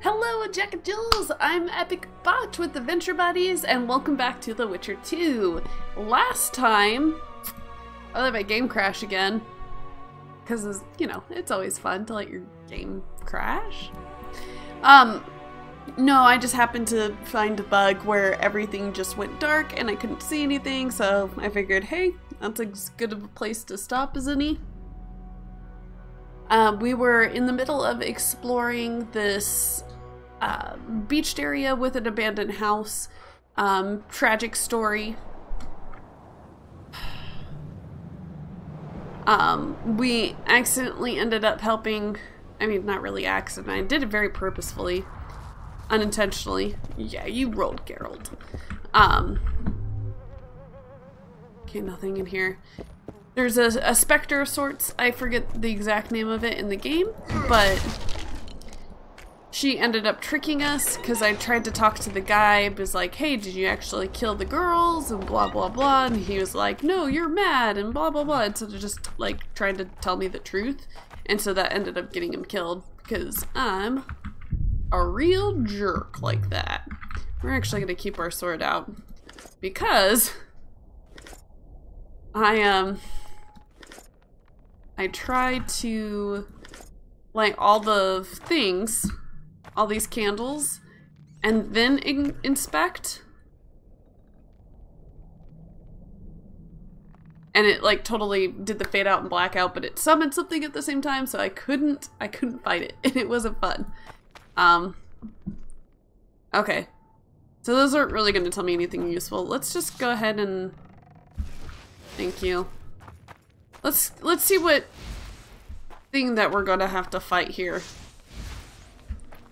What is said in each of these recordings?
Hello, Jack and Jills! I'm Epic Botch with Adventure Buddies, and welcome back to The Witcher 2. Last time, I let my game crash again, because, you know, it's always fun to let your game crash. No, I just happened to find a bug where everything just went dark and I couldn't see anything, so I figured, hey, that's as good of a place to stop as any. We were in the middle of exploring this beached area with an abandoned house. Tragic story. We accidentally ended up helping, I mean, not really accident, I did it very purposefully. Unintentionally. Yeah, you rolled, Geralt. Okay, nothing in here. There's a specter of sorts. I forget the exact name of it in the game, but she ended up tricking us because I tried to talk to the guy. It was like, hey, did you actually kill the girls? And blah, blah, blah. And he was like, no, you're mad, and blah, blah, blah. Instead of just, like, trying to tell me the truth. And so that ended up getting him killed because I'm a real jerk like that. We're actually going to keep our sword out because I tried to light all the things, all these candles, and then inspect. And it like totally did the fade out and black out, but it summoned something at the same time, so I couldn't fight it, and it wasn't fun. Okay. So those aren't really going to tell me anything useful. Let's just go ahead and... Thank you. Let's see what thing that we're going to have to fight here.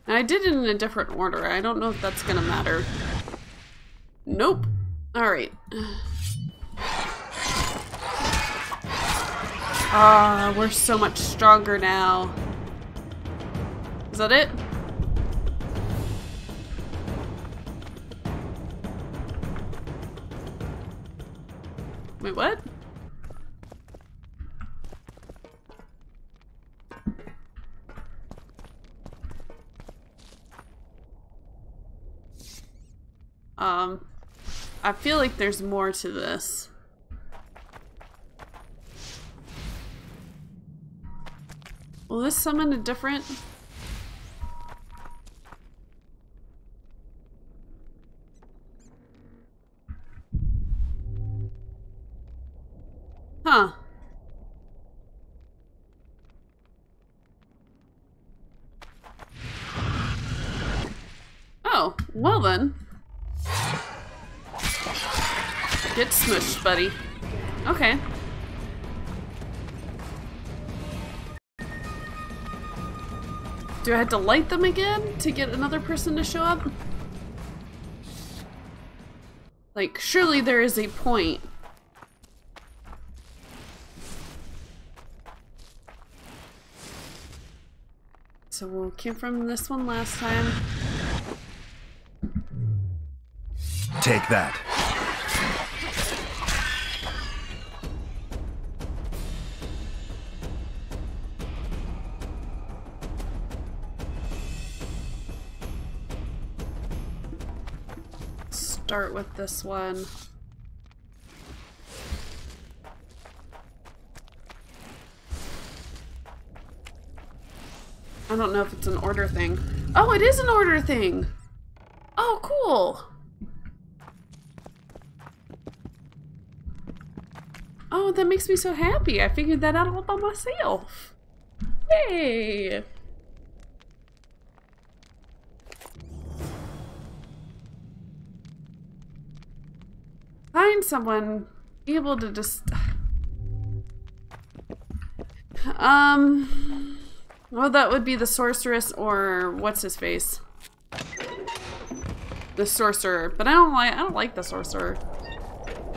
And I did it in a different order. I don't know if that's going to matter. Nope. Alright. Ah, we're so much stronger now. Is that it? Wait, what? I feel like there's more to this. Will this summon a different... Huh. Oh, well then. Get smushed, buddy. Okay. Do I have to light them again to get another person to show up? Like, surely there is a point. So we'll came from this one last time. Take that. Start with this one. I don't know if it's an order thing. Oh, it is an order thing! Oh, cool! Oh, that makes me so happy. I figured that out all by myself. Hey! Find someone able to just... Well, that would be the sorceress or what's his face? The sorcerer, but I don't like the sorcerer.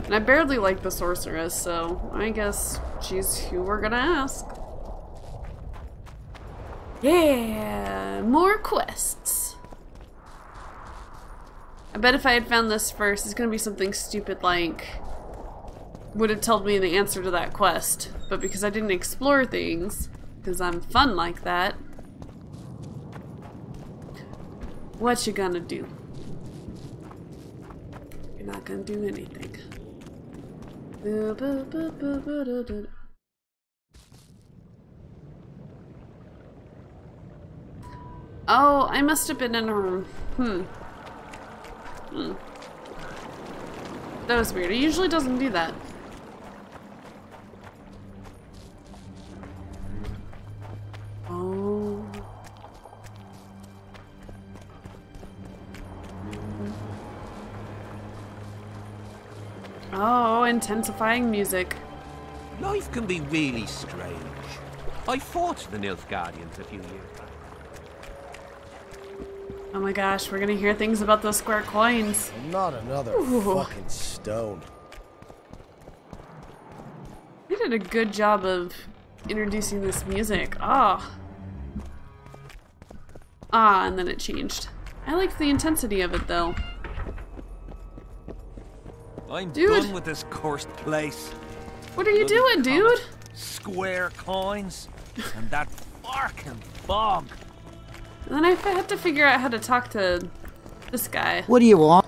And I barely like the sorceress, so I guess she's who we're gonna ask. Yeah, more quests. I bet if I had found this first, it's gonna be something stupid like would have told me the answer to that quest. But because I didn't explore things, because I'm fun like that. What you gonna do? You're not gonna do anything. Oh, I must have been in a room. That was weird. It usually doesn't do that. Oh. Oh, intensifying music. Life can be really strange. I fought the Nilfgaardians a few years back. Oh my gosh, we're gonna hear things about those square coins. Not another fucking stone. They did a good job of introducing this music. Ah, and then it changed. I liked the intensity of it though. I'm Dude. done with this cursed place. What are you doing, dude? Square coins and that fucking fog. And then I had to figure out how to talk to this guy. What do you want?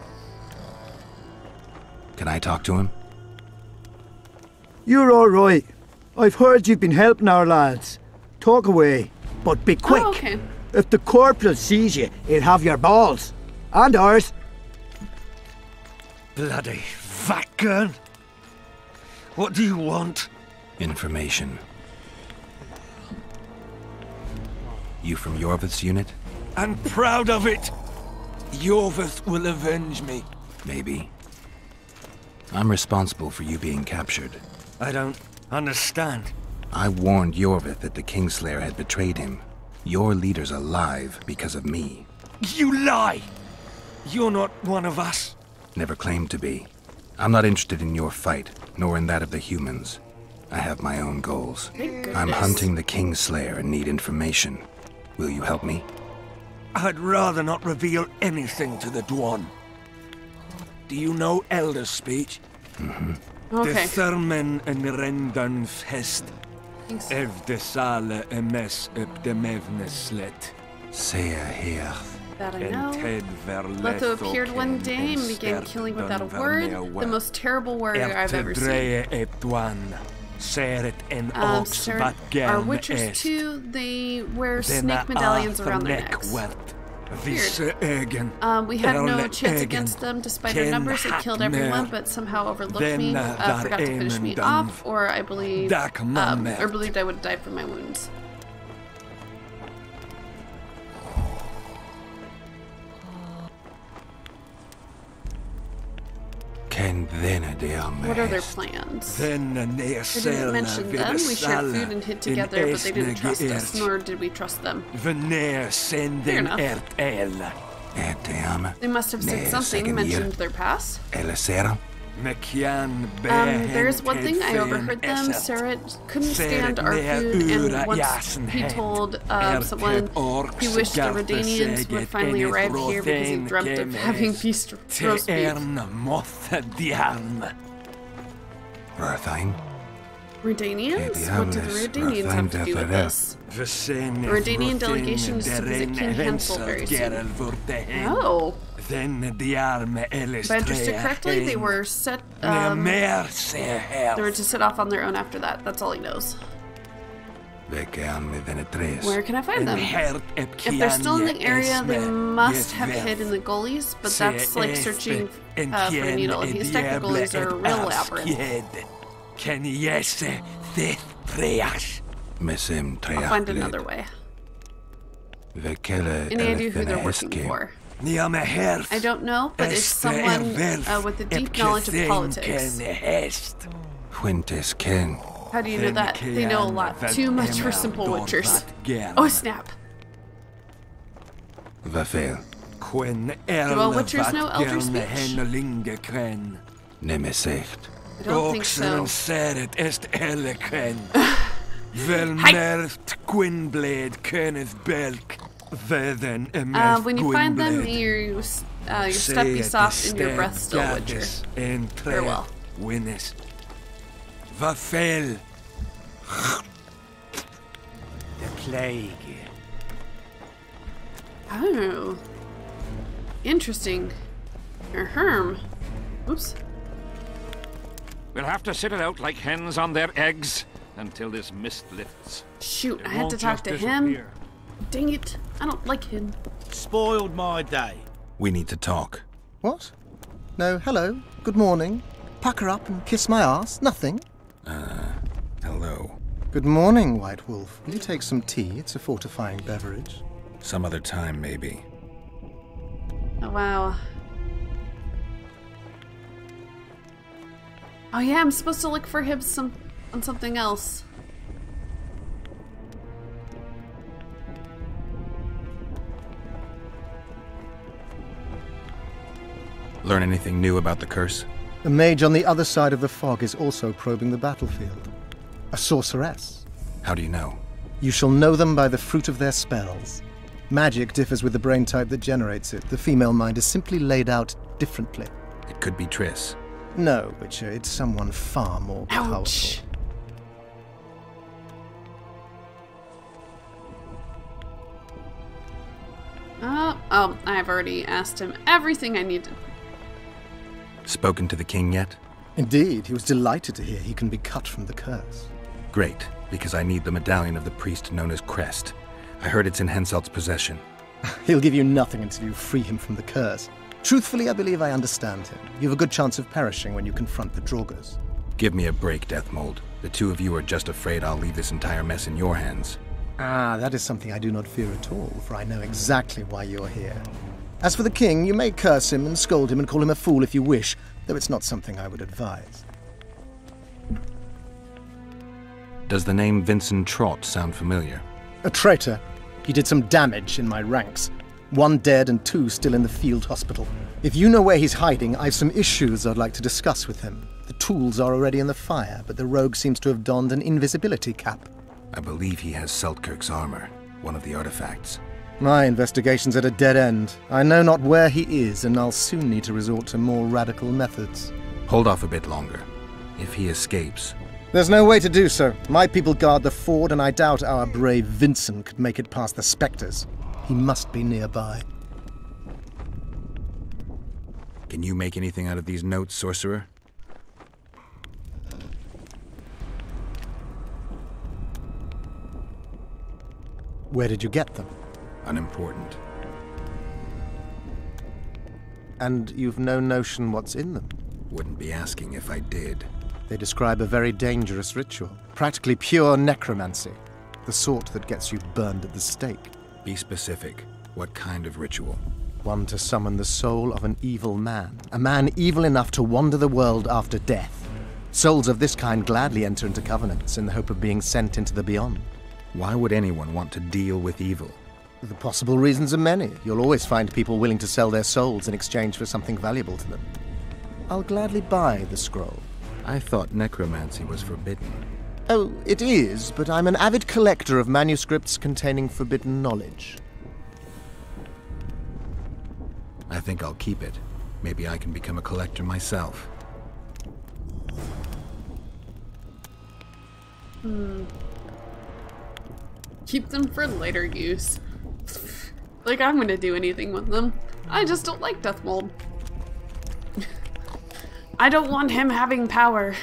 Can I talk to him? You're all right. I've heard you've been helping our lads. Talk away, but be quick. Oh, okay. If the corporal sees you, he'll have your balls. And ours. Bloody fat gun. What do you want? Information. You from Yorvith's unit? I'm proud of it. Yorvith will avenge me. Maybe. I'm responsible for you being captured. I don't understand. I warned Yorvith that the Kingslayer had betrayed him. Your leader's alive because of me. You lie! You're not one of us. Never claimed to be. I'm not interested in your fight, nor in that of the humans. I have my own goals. I'm hunting the Kingslayer and need information. Will you help me? I'd rather not reveal anything to the Dwan. Do you know Elder speech? Mm-hmm. Okay. De thermen en rendan fest. Ev de sale emes up de mevneslet. Sea here. That I know. Letho appeared one day and began killing without a word. The most terrible warrior I've ever seen. Sir, our witchers too, they wear snake medallions around their necks. Weird. We had no chance against them despite our numbers. They killed everyone, but somehow overlooked me, forgot to finish me off, or I believe, or believed I would die from my wounds. What are their plans? They didn't mention them. We shared food and hid together, but they didn't trust us, nor did we trust them. Fair enough. They must have said something, mentioned their past. There's one thing, I overheard them. Sarah couldn't stand our food, and once he told someone he wished the Redanians would finally arrive here because he dreamt of having roast beef. Redanians? What do the Redanians have to do with this? The Redanian delegation is to visit King Hansel very soon. Oh. If I understood correctly, they were set. They were to set off on their own after that. That's all he knows. Where can I find them? If they're still in the area, they must have hid in the gullies, but that's like searching for a needle. And these type of gullies are a real labyrinth. I'll find another way. Any idea who they're working for? I don't know, but it's someone with a deep knowledge of politics. How do you know that? They know a lot. Too much for simple witchers. Oh, snap. Do all witchers know Elder speech? I don't think so. When you find them, your step be soft and your breath still, witcher. Farewell. The plague. Oh. Interesting. Ahem. Oops. We'll have to sit it out like hens on their eggs until this mist lifts. Shoot, It I had to won't talk just to him. disappear. Dang it. I don't like him. Spoiled my day. We need to talk. What? No, hello. Good morning. Pucker up and kiss my ass. Nothing. Hello. Good morning, White Wolf. Will you take some tea? It's a fortifying beverage. Some other time, maybe. Oh, wow. Oh yeah, I'm supposed to look for him on something else. Learn anything new about the curse? The mage on the other side of the fog is also probing the battlefield. A sorceress. How do you know? You shall know them by the fruit of their spells. Magic differs with the brain type that generates it. The female mind is simply laid out differently. It could be Triss. No, Witcher, it's someone far more Ouch. powerful. Oh, I've already asked him everything I needed. Spoken to the king yet? Indeed, he was delighted to hear he can be cut from the curse. Great, because I need the medallion of the priest known as Crest. I heard it's in Henselt's possession. He'll give you nothing until you free him from the curse. Truthfully, I believe I understand him. You have a good chance of perishing when you confront the Draugrs. Give me a break, Deathmold. The two of you are just afraid I'll leave this entire mess in your hands. Ah, that is something I do not fear at all, for I know exactly why you're here. As for the king, you may curse him and scold him and call him a fool if you wish, though it's not something I would advise. Does the name Vincent Trott sound familiar? A traitor. He did some damage in my ranks. 1 dead and 2 still in the field hospital. If you know where he's hiding, I've some issues I'd like to discuss with him. The tools are already in the fire, but the rogue seems to have donned an invisibility cap. I believe he has Seltkirk's armor, one of the artifacts. My investigation's at a dead end. I know not where he is, and I'll soon need to resort to more radical methods. Hold off a bit longer. If he escapes... There's no way to do so. My people guard the ford, and I doubt our brave Vincent could make it past the spectres. He must be nearby. Can you make anything out of these notes, sorcerer? Where did you get them? Unimportant. And you've no notion what's in them? Wouldn't be asking if I did. They describe a very dangerous ritual. Practically pure necromancy. The sort that gets you burned at the stake. Be specific. What kind of ritual? One to summon the soul of an evil man. A man evil enough to wander the world after death. Souls of this kind gladly enter into covenants in the hope of being sent into the beyond. Why would anyone want to deal with evil? The possible reasons are many. You'll always find people willing to sell their souls in exchange for something valuable to them. I'll gladly buy the scroll. I thought necromancy was forbidden. Oh, it is, but I'm an avid collector of manuscripts containing forbidden knowledge. I think I'll keep it. Maybe I can become a collector myself. Keep them for later use. Like I'm gonna do anything with them. I just don't like Deathmold. I don't want him having power.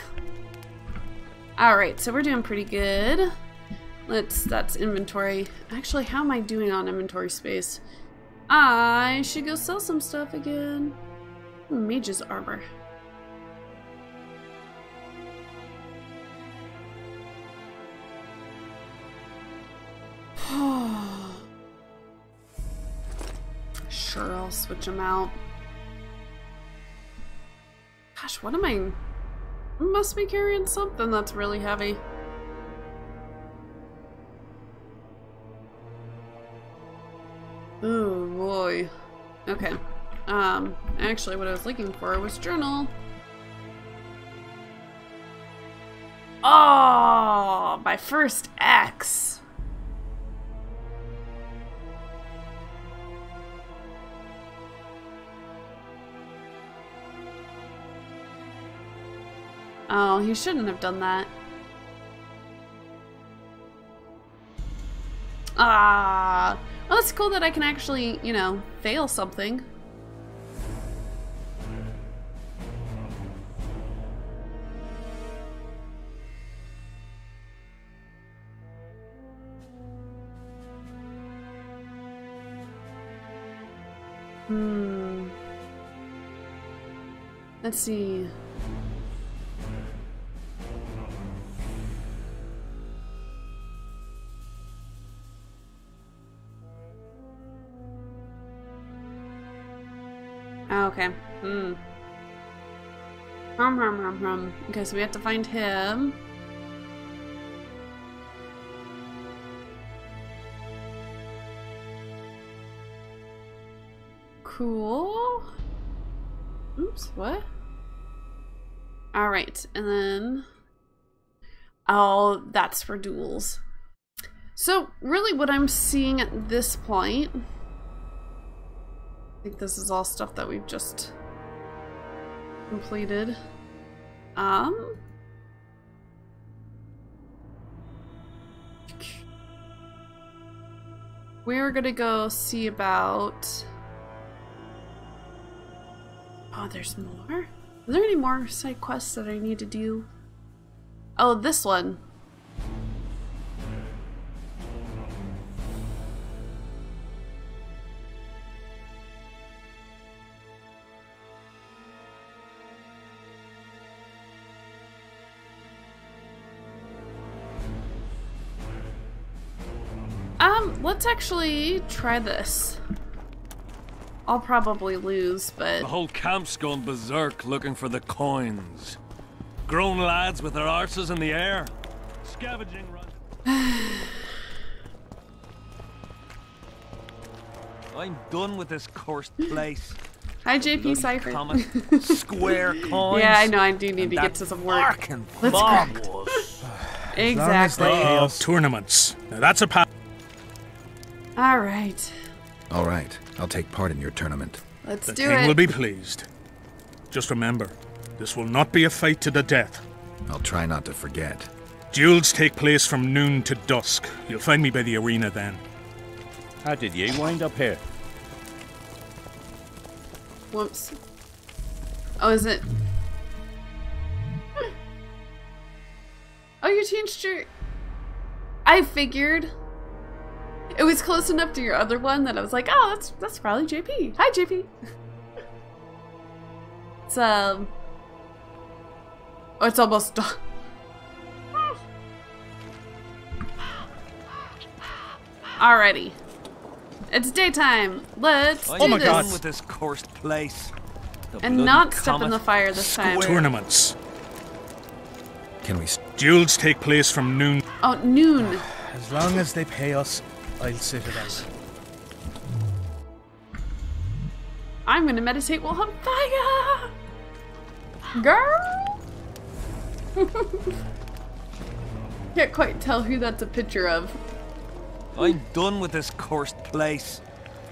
Alright, so we're doing pretty good. That's inventory. Actually, how am I doing on inventory space? I should go sell some stuff again. Mage's armor. Sure, I'll switch them out. Gosh, what am I? Must be carrying something that's really heavy. Oh boy. Okay. Actually what I was looking for was journal. Oh, my first axe. Oh, he shouldn't have done that. Ah, well, it's cool that I can actually, you know, fail something. Let's see. Oh, okay. Okay, so we have to find him. Cool. Oops, what? Alright, and then... Oh, that's for duels. So, really what I'm seeing at this point... I think this is all stuff that we've just completed. We're gonna go see about... Oh, there's more? Are there any more side quests that I need to do? Oh, this one. Let's actually try this. I'll probably lose, but... The whole camp's gone berserk looking for the coins. Grown lads with their arses in the air. Scavenging run. I'm done with this cursed place. Hi, JP Cypher. Square coins. Yeah, I know, I do need to get to some work. Let's crack. Exactly. Tournaments. Now that's a path. Alright. Alright, I'll take part in your tournament. Let's The do king it. will be pleased. Just remember, this will not be a fight to the death. I'll try not to forget. Duels take place from noon to dusk. You'll find me by the arena then. How did you wind up here? Whoops. Oh, is it? Oh, you changed your... I figured. It was close enough to your other one that I was like, oh, that's probably JP. Hi, JP. It's, oh, it's almost done. Alrighty. It's daytime. Let's do I'm this. done with this cursed place. The And bloody not step in comet. the fire this time. Tournaments. Can we... Duels take place from noon. Oh, noon. As long as they pay us, I'll sit it out. I'm gonna meditate while on fire! Girl! Can't quite tell who that's a picture of. I'm done with this cursed place.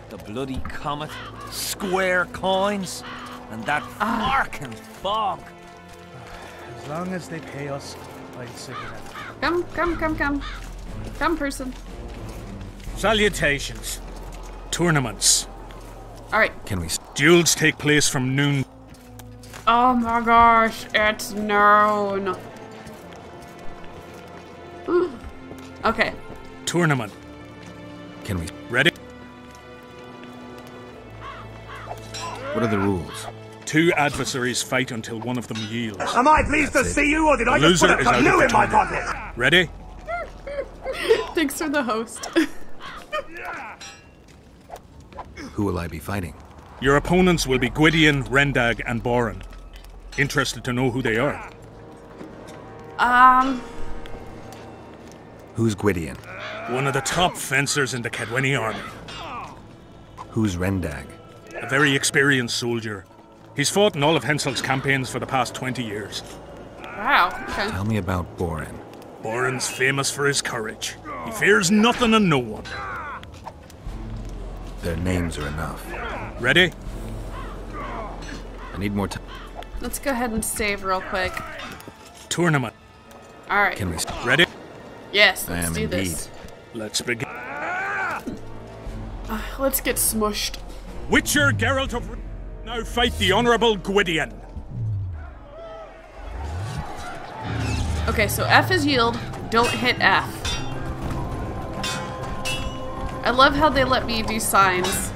The bloody comet, square coins, and that fucking fog. As long as they pay us, I'll sit it out. Come, come, come, come. Come, person. Salutations. Tournaments. Alright. Can we... Duels take place from noon. Oh my gosh, it's noon. Okay. Tournament. Can we... Ready? What are the rules? Two adversaries fight until one of them yields. Am I pleased to see you, or did I The just put loser a is out of canoe the in my tournament. pocket? Ready? Thanks for the host. Who will I be fighting? Your opponents will be Gwydion, Rendag, and Boran. Interested to know who they are? Who's Gwydion? One of the top fencers in the Kedweni army. Who's Rendag? A very experienced soldier. He's fought in all of Hensel's campaigns for the past 20 years. Wow, okay. Tell me about Boran. Boran's famous for his courage. He fears nothing and no one. Their names are enough. Ready? I need more time. Let's go ahead and save real quick. Tournament. Alright. Can we... Ready? Yes, I let's am do indeed. this. Let's begin. Let's get smushed. Witcher Geralt of... Now fight the Honorable Gwydion. Okay, so F is yield. Don't hit F. I love how they let me do signs.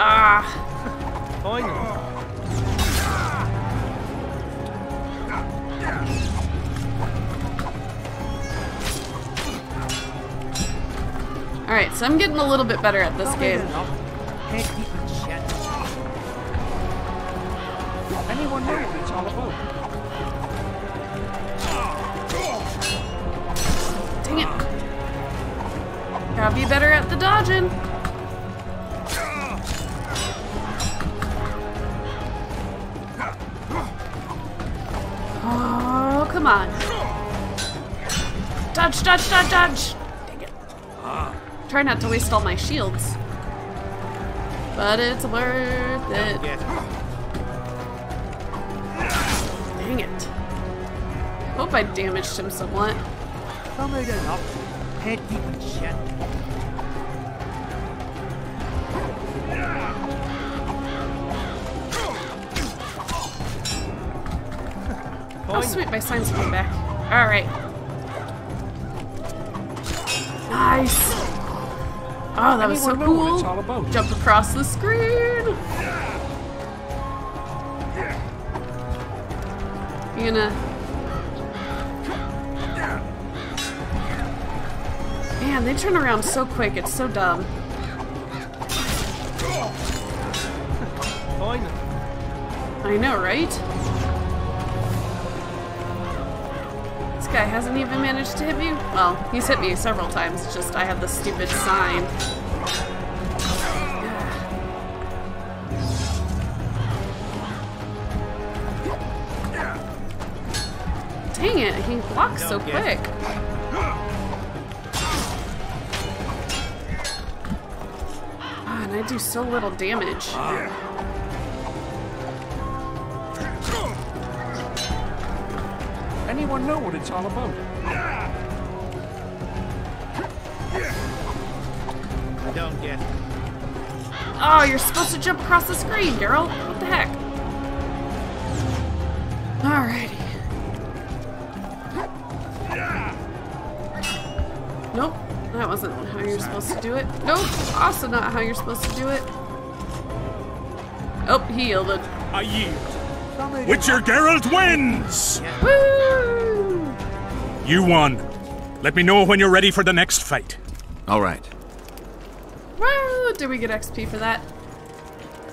Ah. Finally. Alright, so I'm getting a little bit better at this game. Anyone know what it's all about? Dang it. Gotta be better at the dodging. Oh, come on. Dodge, dodge, dodge, dodge. Dang it. Try not to waste all my shields. But it's worth it. Dang it. Hope I damaged him somewhat. Oh sweet, my signs come back. Alright. Nice! Oh, that was so cool. Jump across the screen! You gonna... Man, they turn around so quick, it's so dumb. I know, right? This guy hasn't even managed to hit me. Well, he's hit me several times, it's just I have this stupid sign. Dang it, he blocks so quick. Ah, and I do so little damage. Anyone know what it's all about? I don't get it. Oh, you're supposed to jump across the screen, girl. What the heck? Alrighty. Nope, that wasn't how you're supposed to do it. Nope, also not how you're supposed to do it. Oh, he yielded. I yield. Witcher Geralt wins! Woo! You won. Let me know when you're ready for the next fight. All right. Woo! Did we get XP for that?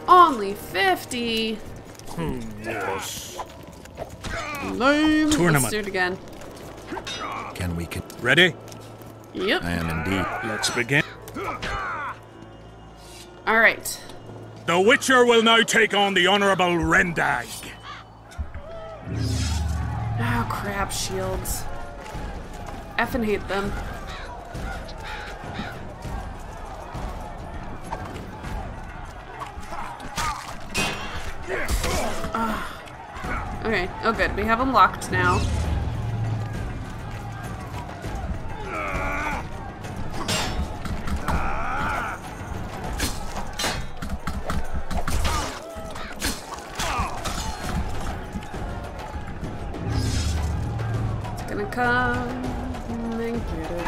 Only 50. Yes. Lame. Tournament. Let's do it again. Can we Ready? Yep. I am indeed. Let's begin. Alright. The Witcher will now take on the Honorable Rendag. Oh crap, shields. Effing hate them. Okay, oh good, we have them locked now. It's gonna come and get it.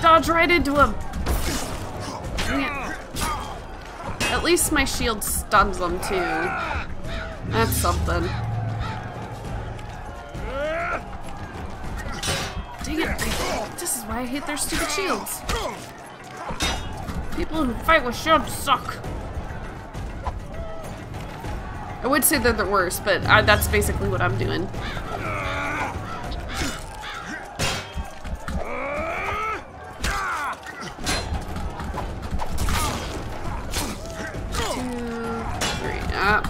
Dodge right into him. Dang it. At least my shield stuns them too. That's something. Dang it. This is why I hate their stupid shields. People who fight with shields suck. I would say they're the worst, but that's basically what I'm doing.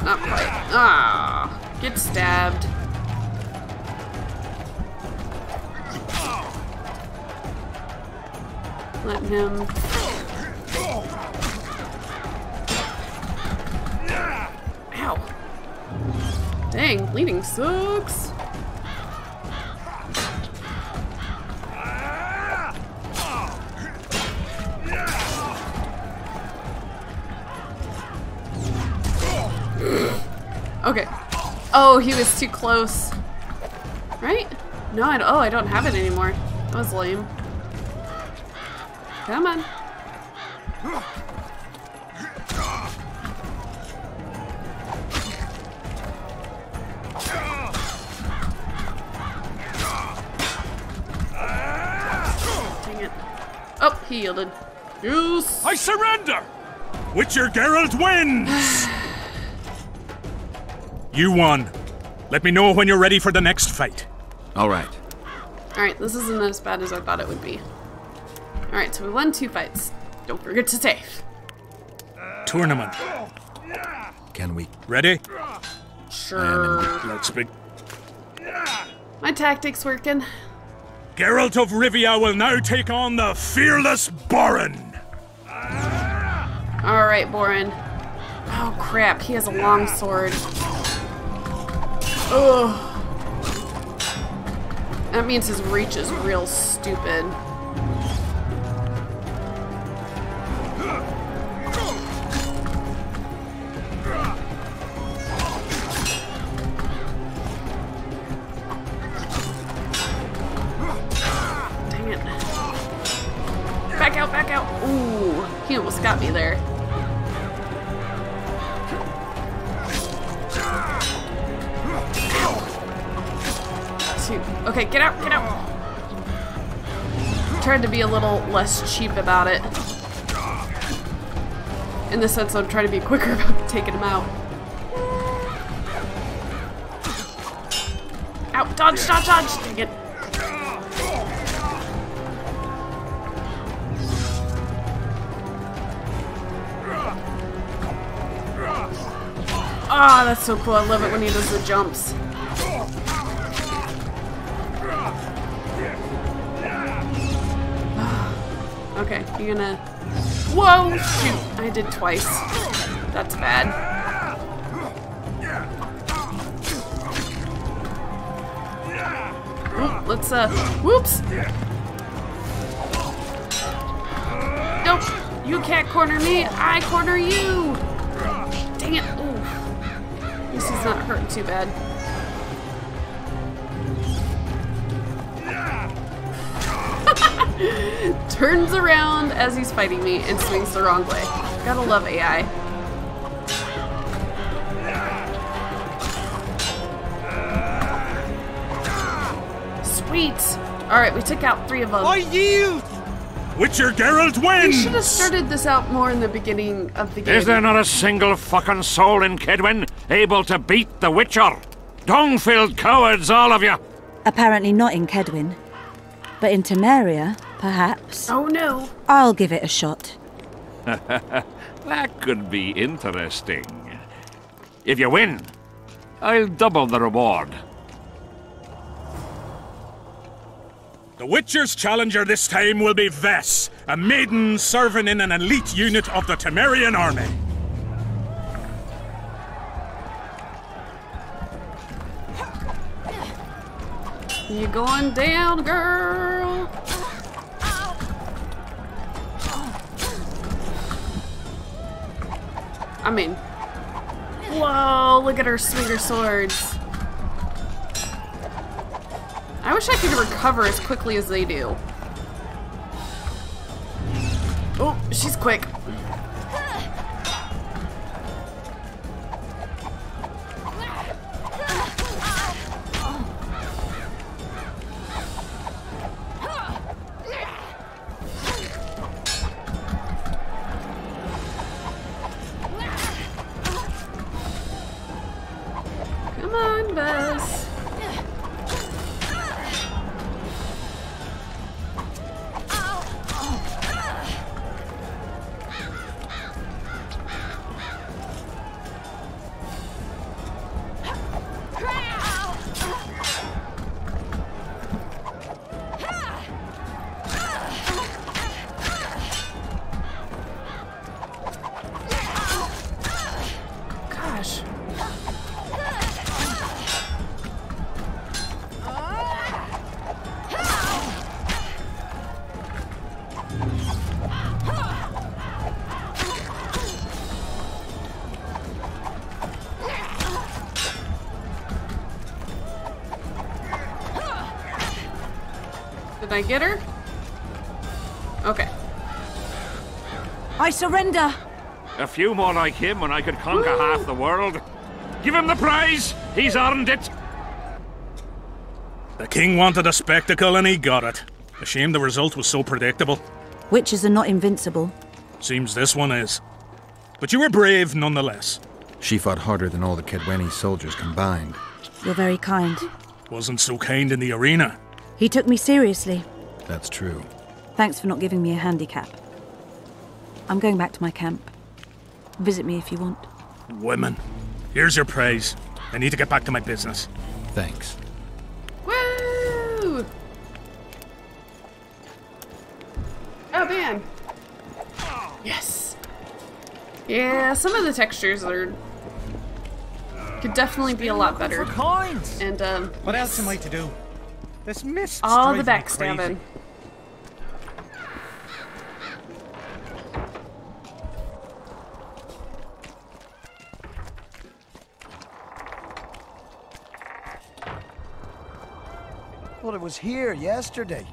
Not quite. Ah, get stabbed. Let him. Ow. Dang, bleeding sucks. Okay. Oh, he was too close. Right? No, I don't have it anymore. That was lame. Come on. Dang it. Oh, he yielded. Yes. I surrender! Witcher Geralt wins! You won. Let me know when you're ready for the next fight. All right. Alright, this isn't as bad as I thought it would be. Alright, so we won 2 fights. Don't forget to save. Tournament. Can we? Ready? Sure. Let's be. My tactic's working. Geralt of Rivia will now take on the fearless Borin. Alright, Borin. Oh crap, he has a long sword. Ugh. That means his reach is real stupid. Dang it. Back out, back out. Ooh, he almost got me there. Okay, get out, get out. Tried to be a little less cheap about it. In the sense I'm trying to be quicker about taking him out. Out, dodge, dodge, dodge. Dang it. Ah, that's so cool. I love it when he does the jumps. Okay, you're gonna... Whoa! Shoot! I did twice. That's bad. Ooh, let's, whoops! Nope! You can't corner me! I corner you! Dang it! Ooh. At least he's not hurting too bad. Turns around as he's fighting me and swings the wrong way. Gotta love AI. Sweet! Alright, we took out 3 of them. I yield! Witcher Geralt We wins! should have started this out more in the beginning of the game. Is there not a single fucking soul in Kedwin able to beat the Witcher? Dung-filled cowards, all of you! Apparently not in Kedwin. But in Temeria, perhaps. Oh no! I'll give it a shot. That could be interesting. If you win, I'll double the reward. The Witcher's challenger this time will be Vess, a maiden serving in an elite unit of the Temerian army. You going down, girl? I mean, whoa, look at her swing her swords. I wish I could recover as quickly as they do. Oh, she's quick. Come on, Bess. Did I get her? Okay. I surrender! A few more like him and I could conquer half the world. Give him the prize! He's earned it! The king wanted a spectacle and he got it. A shame the result was so predictable. Witches are not invincible. Seems this one is. But you were brave nonetheless. She fought harder than all the Kedweni soldiers combined. You're very kind. Wasn't so kind in the arena. He took me seriously. That's true. Thanks for not giving me a handicap. I'm going back to my camp. Visit me if you want. Women. Here's your praise. I need to get back to my business. Thanks. Woo! Oh man. Yes. Yeah, some of the textures could definitely be a lot better. For coins. And What else am I to do? This mist. all the backstabbing. Well, it was here yesterday.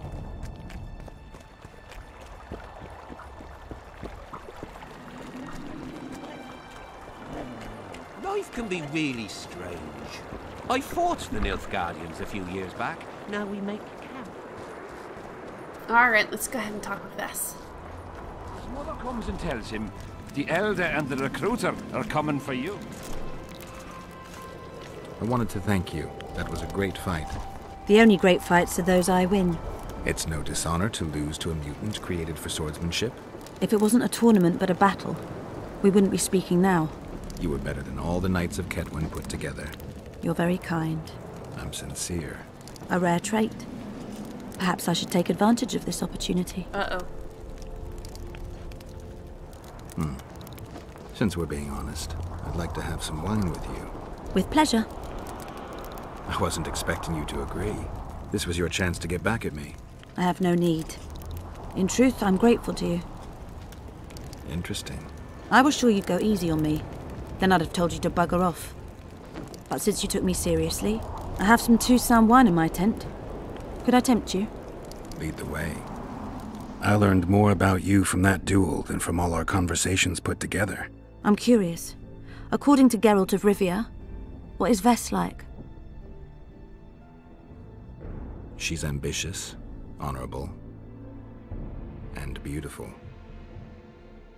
Life can be really strange. I fought the Nilfgaardians a few years back. Now we make camp. Alright, let's go ahead and talk with Vess. His mother comes and tells him the elder and the recruiter are coming for you. I wanted to thank you. That was a great fight. The only great fights are those I win. It's no dishonor to lose to a mutant created for swordsmanship. If it wasn't a tournament but a battle, we wouldn't be speaking now. You were better than all the knights of Kedwen put together. You're very kind. I'm sincere. A rare trait. Perhaps I should take advantage of this opportunity. Uh-oh. Since we're being honest, I'd like to have some wine with you. With pleasure. I wasn't expecting you to agree. This was your chance to get back at me. I have no need. In truth, I'm grateful to you. Interesting. I was sure you'd go easy on me. Then I'd have told you to bugger off. But since you took me seriously, I have some Toussaint wine in my tent. Could I tempt you? Lead the way. I learned more about you from that duel than from all our conversations put together. I'm curious. According to Geralt of Rivia, what is Vess like? She's ambitious, honorable, and beautiful.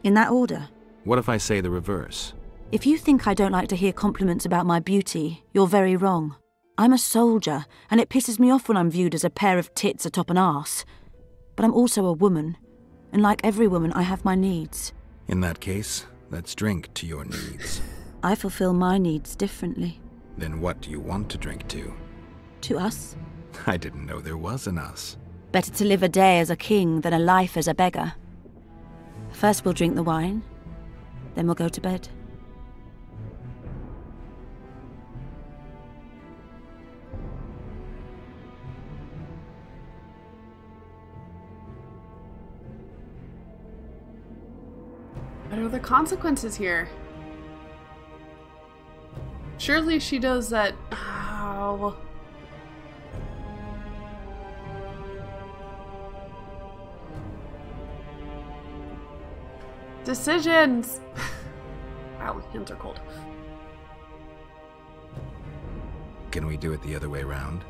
In that order? What if I say the reverse? If you think I don't like to hear compliments about my beauty, you're very wrong. I'm a soldier, and it pisses me off when I'm viewed as a pair of tits atop an arse. But I'm also a woman, and like every woman, I have my needs. In that case, let's drink to your needs. I fulfill my needs differently. Then what do you want to drink to? To us? I didn't know there was an us. Better to live a day as a king than a life as a beggar. First we'll drink the wine, then we'll go to bed. What are the consequences here? Surely she does that. Ow. Decisions! Ow, hands are cold. Can we do it the other way around?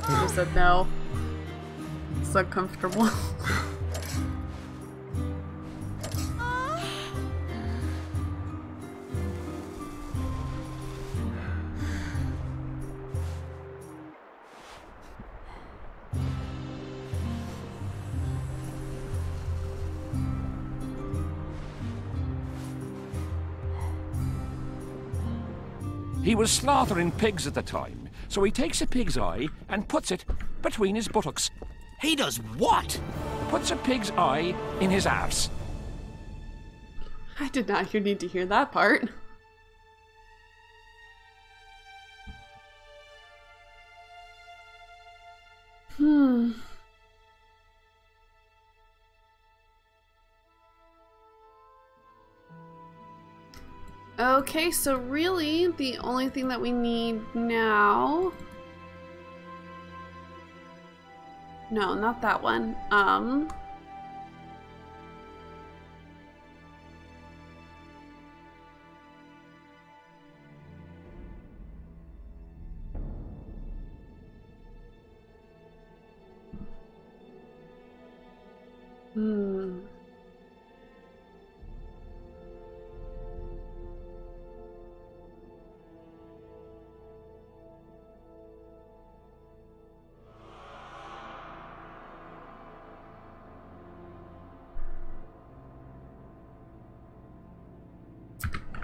I said no. It's uncomfortable. He was slaughtering pigs at the time, so he takes a pig's eye and puts it between his buttocks. He does what? Puts a pig's eye in his arse. I did not need to hear that part. Okay, so really the only thing that we need now... No, not that one.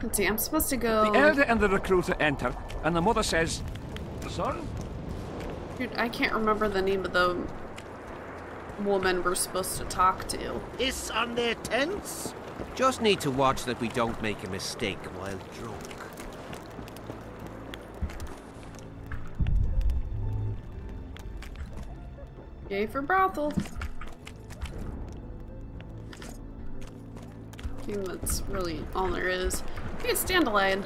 Let's see, I'm supposed to go... The elder and the recruiter enter, and the mother says, "Son?" Dude, I can't remember the name of the woman we're supposed to talk to. Is on their tents? Just need to watch that we don't make a mistake while drunk. Yay for brothel. I think that's really all there is. I think it's Dandelion.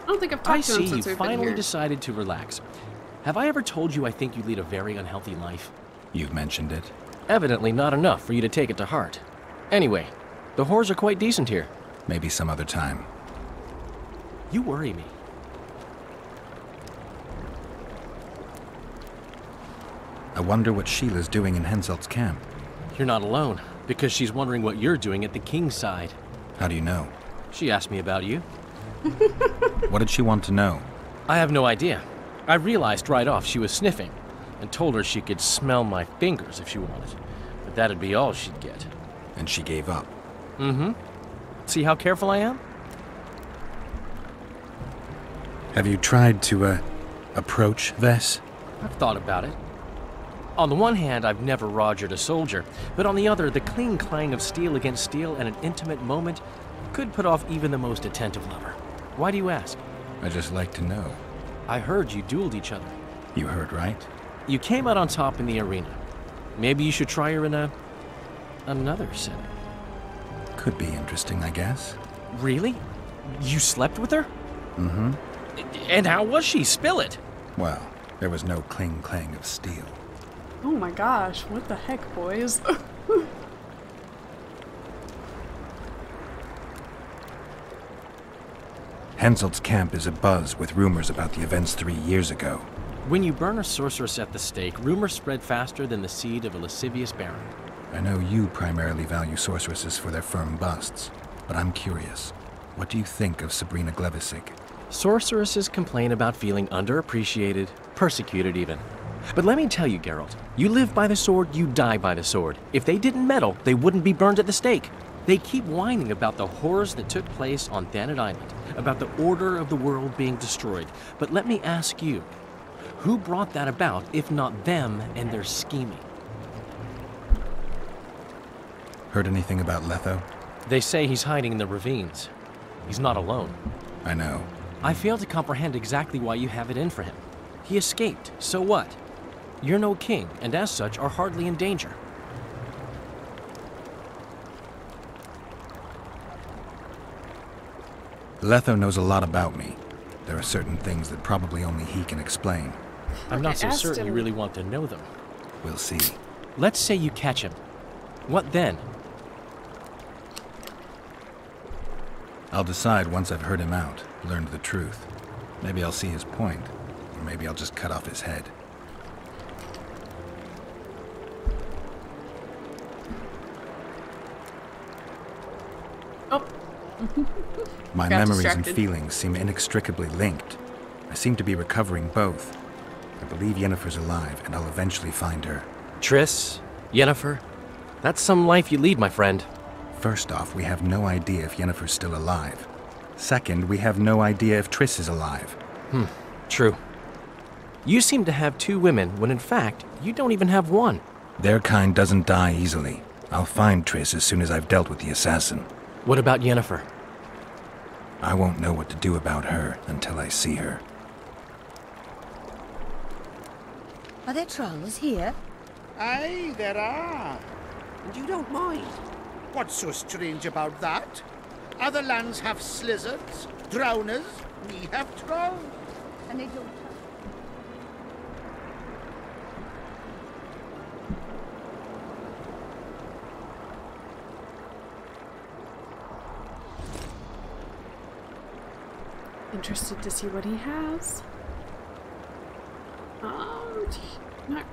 I don't think I've talked to him since we've been here. I see you finally decided to relax. Have I ever told you I think you lead a very unhealthy life? You've mentioned it. Evidently not enough for you to take it to heart. Anyway, the whores are quite decent here. Maybe some other time. You worry me. I wonder what Sheila's doing in Henselt's camp. You're not alone, because she's wondering what you're doing at the king's side. How do you know? She asked me about you. What did she want to know? I have no idea. I realized right off she was sniffing, and told her she could smell my fingers if she wanted. But that'd be all she'd get. And she gave up. Mm-hmm. See how careful I am? Have you tried to, approach Vess? I've thought about it. On the one hand, I've never rogered a soldier, but on the other, the cling clang of steel against steel in an intimate moment could put off even the most attentive lover. Why do you ask? I just like to know. I heard you dueled each other. You heard right? You came out on top in the arena. Maybe you should try her in another setting. Could be interesting, I guess. Really? You slept with her? Mm-hmm. And how was she? Spill it! Well, there was no cling-clang of steel. Oh my gosh, what the heck, boys? Henselt's camp is abuzz with rumors about the events 3 years ago. When you burn a sorceress at the stake, rumors spread faster than the seed of a lascivious baron. I know you primarily value sorceresses for their firm busts, but I'm curious. What do you think of Sabrina Glevisic? Sorceresses complain about feeling underappreciated, persecuted even. But let me tell you, Geralt, you live by the sword, you die by the sword. If they didn't meddle, they wouldn't be burned at the stake. They keep whining about the horrors that took place on Thanet Island, about the order of the world being destroyed. But let me ask you, who brought that about if not them and their scheming? Heard anything about Letho? They say he's hiding in the ravines. He's not alone. I know. I fail to comprehend exactly why you have it in for him. He escaped, so what? You're no king, and as such are hardly in danger. Letho knows a lot about me. There are certain things that probably only he can explain. I'm not so certain you really want to know them. We'll see. Let's say you catch him. What then? I'll decide once I've heard him out, learned the truth. Maybe I'll see his point, or maybe I'll just cut off his head. Oh. My memories and feelings seem inextricably linked. I seem to be recovering both. I believe Yennefer's alive, and I'll eventually find her. Triss? Yennefer? That's some life you lead, my friend. First off, we have no idea if Yennefer's still alive. Second, we have no idea if Triss is alive. True. You seem to have two women, when in fact, you don't even have one. Their kind doesn't die easily. I'll find Triss as soon as I've dealt with the assassin. What about Yennefer? I won't know what to do about her until I see her. Are there trolls here? Aye, there are. And you don't mind? What's so strange about that? Other lands have slizzards, drowners, we have trolls. And they don't. Interested to see what he has. Not.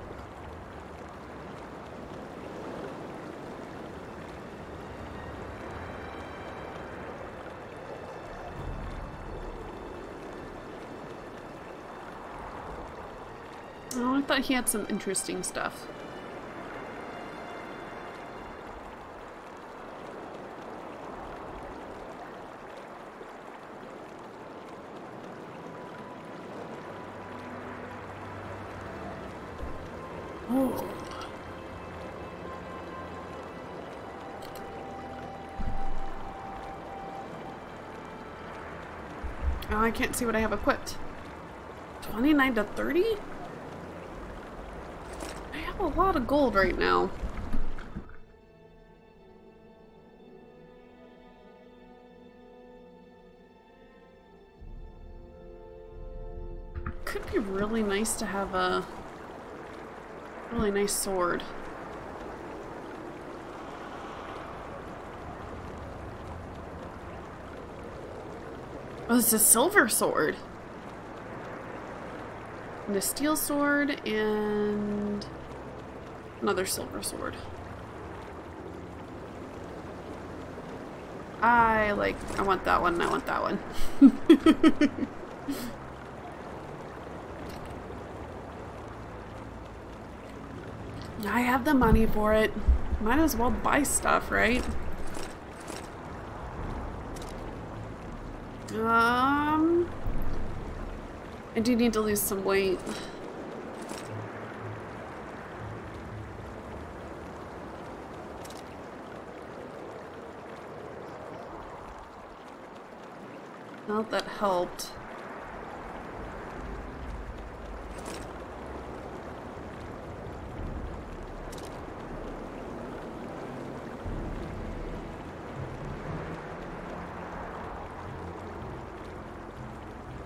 Oh, I thought he had some interesting stuff. Oh. Oh, I can't see what I have equipped. 29 to 30? I have a lot of gold right now. Could be really nice to have a really nice sword. Oh, it's a silver sword. And a steel sword and another silver sword. I want that one and I want that one. I have the money for it. Might as well buy stuff, right? I do need to lose some weight. Well, that helped.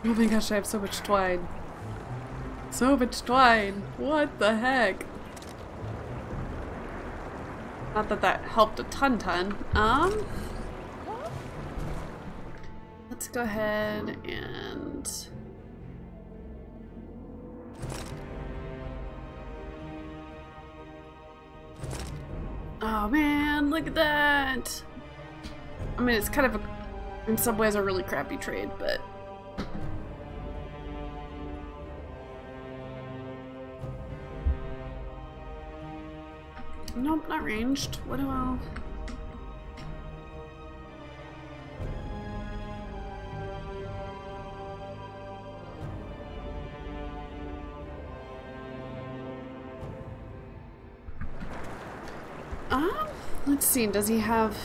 Oh my gosh, I have so much twine. So much twine. What the heck? Not that that helped a ton. Let's go ahead and... Oh man, look at that! I mean, it's kind of in some ways a really crappy trade, but... Nope, not ranged. What do I... Let's see, does he have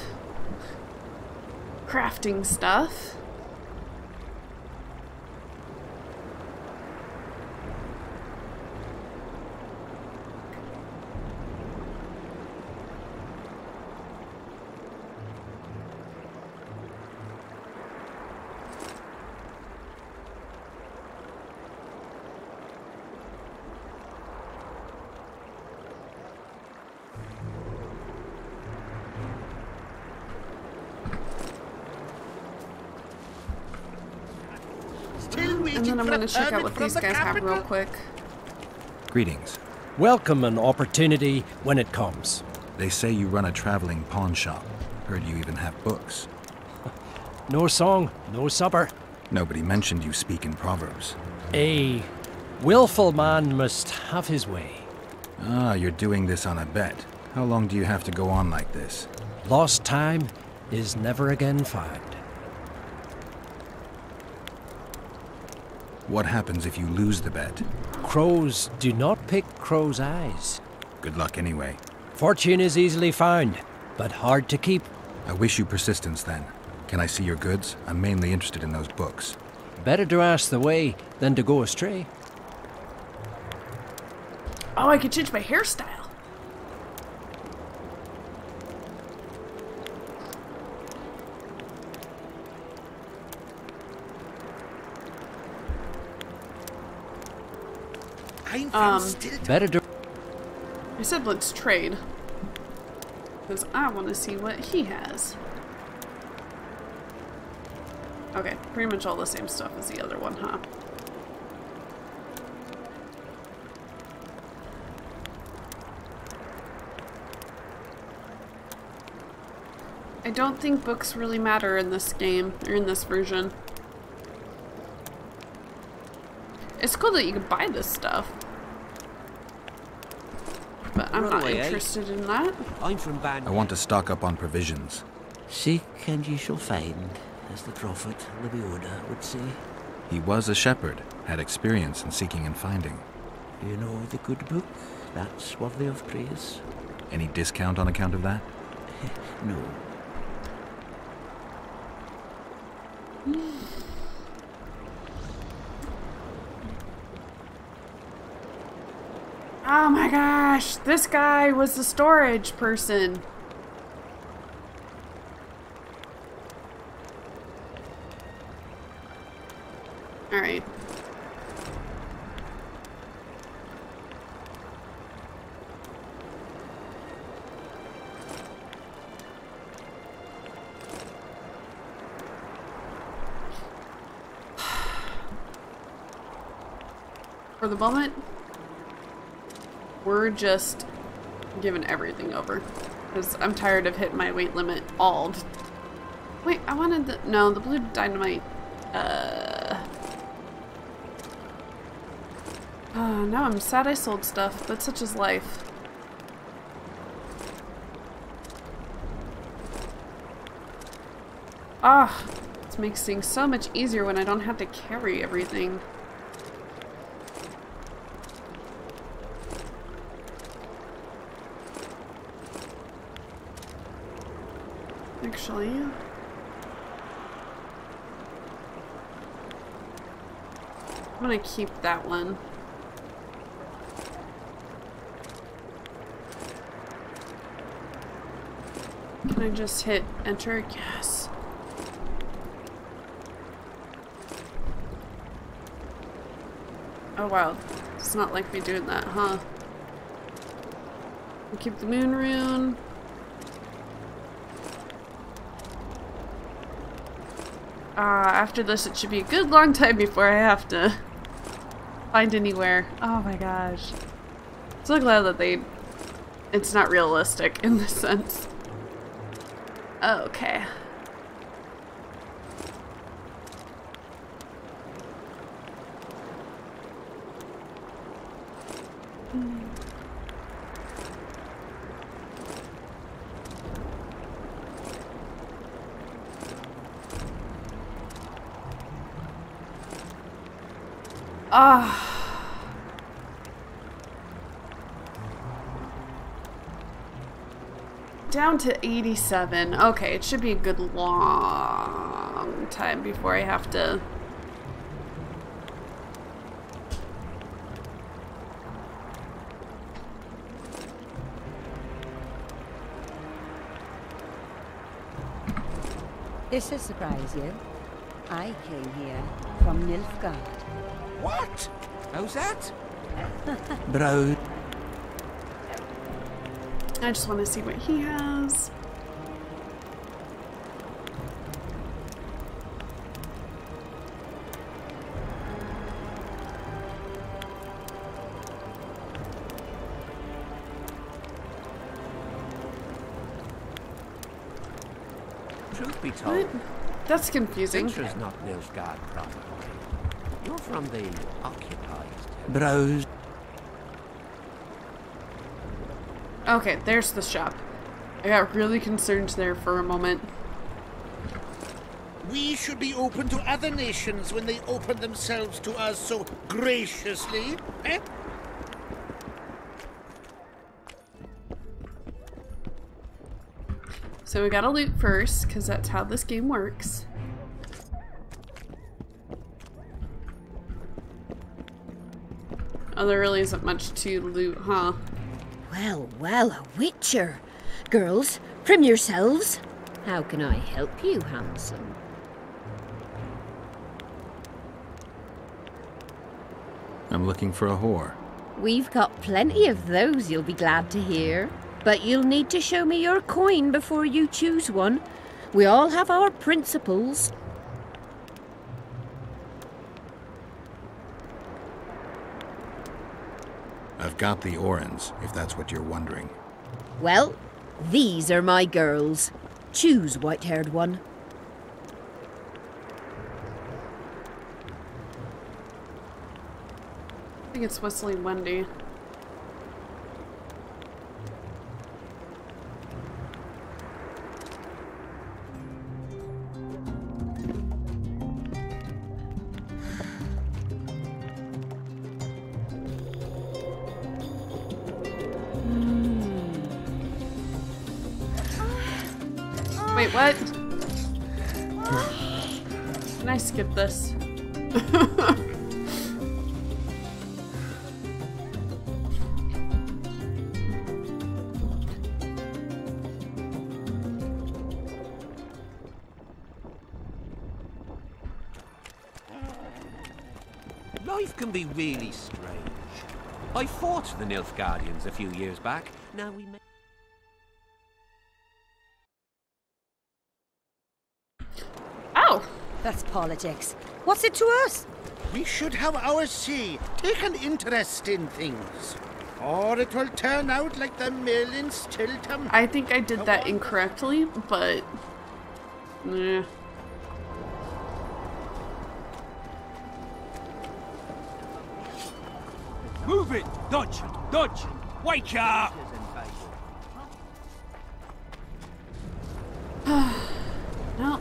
crafting stuff? And then I'm going to check out what these guys have real quick. Greetings. Welcome an opportunity when it comes. They say you run a traveling pawn shop. Heard you even have books. No song, no supper. Nobody mentioned you speak in proverbs. A willful man must have his way. Ah, you're doing this on a bet. How long do you have to go on like this? Lost time is never again found. What happens if you lose the bet? Crows do not pick crows' eyes. Good luck anyway. Fortune is easily found, but hard to keep. I wish you persistence then. Can I see your goods? I'm mainly interested in those books. Better to ask the way than to go astray. Oh, I could change my hairstyle. Better to... I said let's trade. Because I want to see what he has. Okay, pretty much all the same stuff as the other one, huh? I don't think books really matter in this game, or in this version. It's cool that you can buy this stuff. But I'm not interested in that. I'm from Ban. I want to stock up on provisions. Seek and ye shall find, as the prophet Lebeoda would say. He was a shepherd, had experience in seeking and finding. You know the good book? That's worthy of praise. Any discount on account of that? No. Oh my gosh, this guy was the storage person. Alright. For the moment, we're just giving everything over. Because I'm tired of hitting my weight limit all. Wait, I wanted the... No, the blue dynamite. Now I'm sad I sold stuff, but such is life. Ah, this makes things so much easier when I don't have to carry everything. Actually, I'm gonna keep that one. Can I just hit enter? Yes. Oh wow, it's not like me doing that, huh? We'll keep the moon rune. After this, it should be a good long time before I have to find anywhere. Oh my gosh. So glad that it's not realistic in this sense. Okay. Down to 87. Okay, it should be a good long time before I have to... This will surprise you. I came here from Nilfgaard. What? How's that? Bro. I just want to see what he has. Truth be told, that's confusing. Sintra's not Nilfgaard proper. You're from the occupied. Browse. Okay, there's the shop. I got really concerned there for a moment. We should be open to other nations when they open themselves to us so graciously, eh? So we gotta loot first, because that's how this game works. Oh, there really isn't much to loot, huh? Well, well, a witcher. Girls, trim yourselves. How can I help you, handsome? I'm looking for a whore. We've got plenty of those, you'll be glad to hear. But you'll need to show me your coin before you choose one. We all have our principles. I've got the Orans, if that's what you're wondering. Well, these are my girls. Choose, white-haired one. I think it's Whistling Wendy. Wait, what? Can I skip this? Life can be really strange. I fought the Nilfgaardians a few years back. Now we may... Oh! That's politics. What's it to us? We should have our say, take an interest in things. Or it will turn out like the mill in Stilton. I think I did that incorrectly, but... Nah. Move it! Dodge! Dodge! Wake up! No.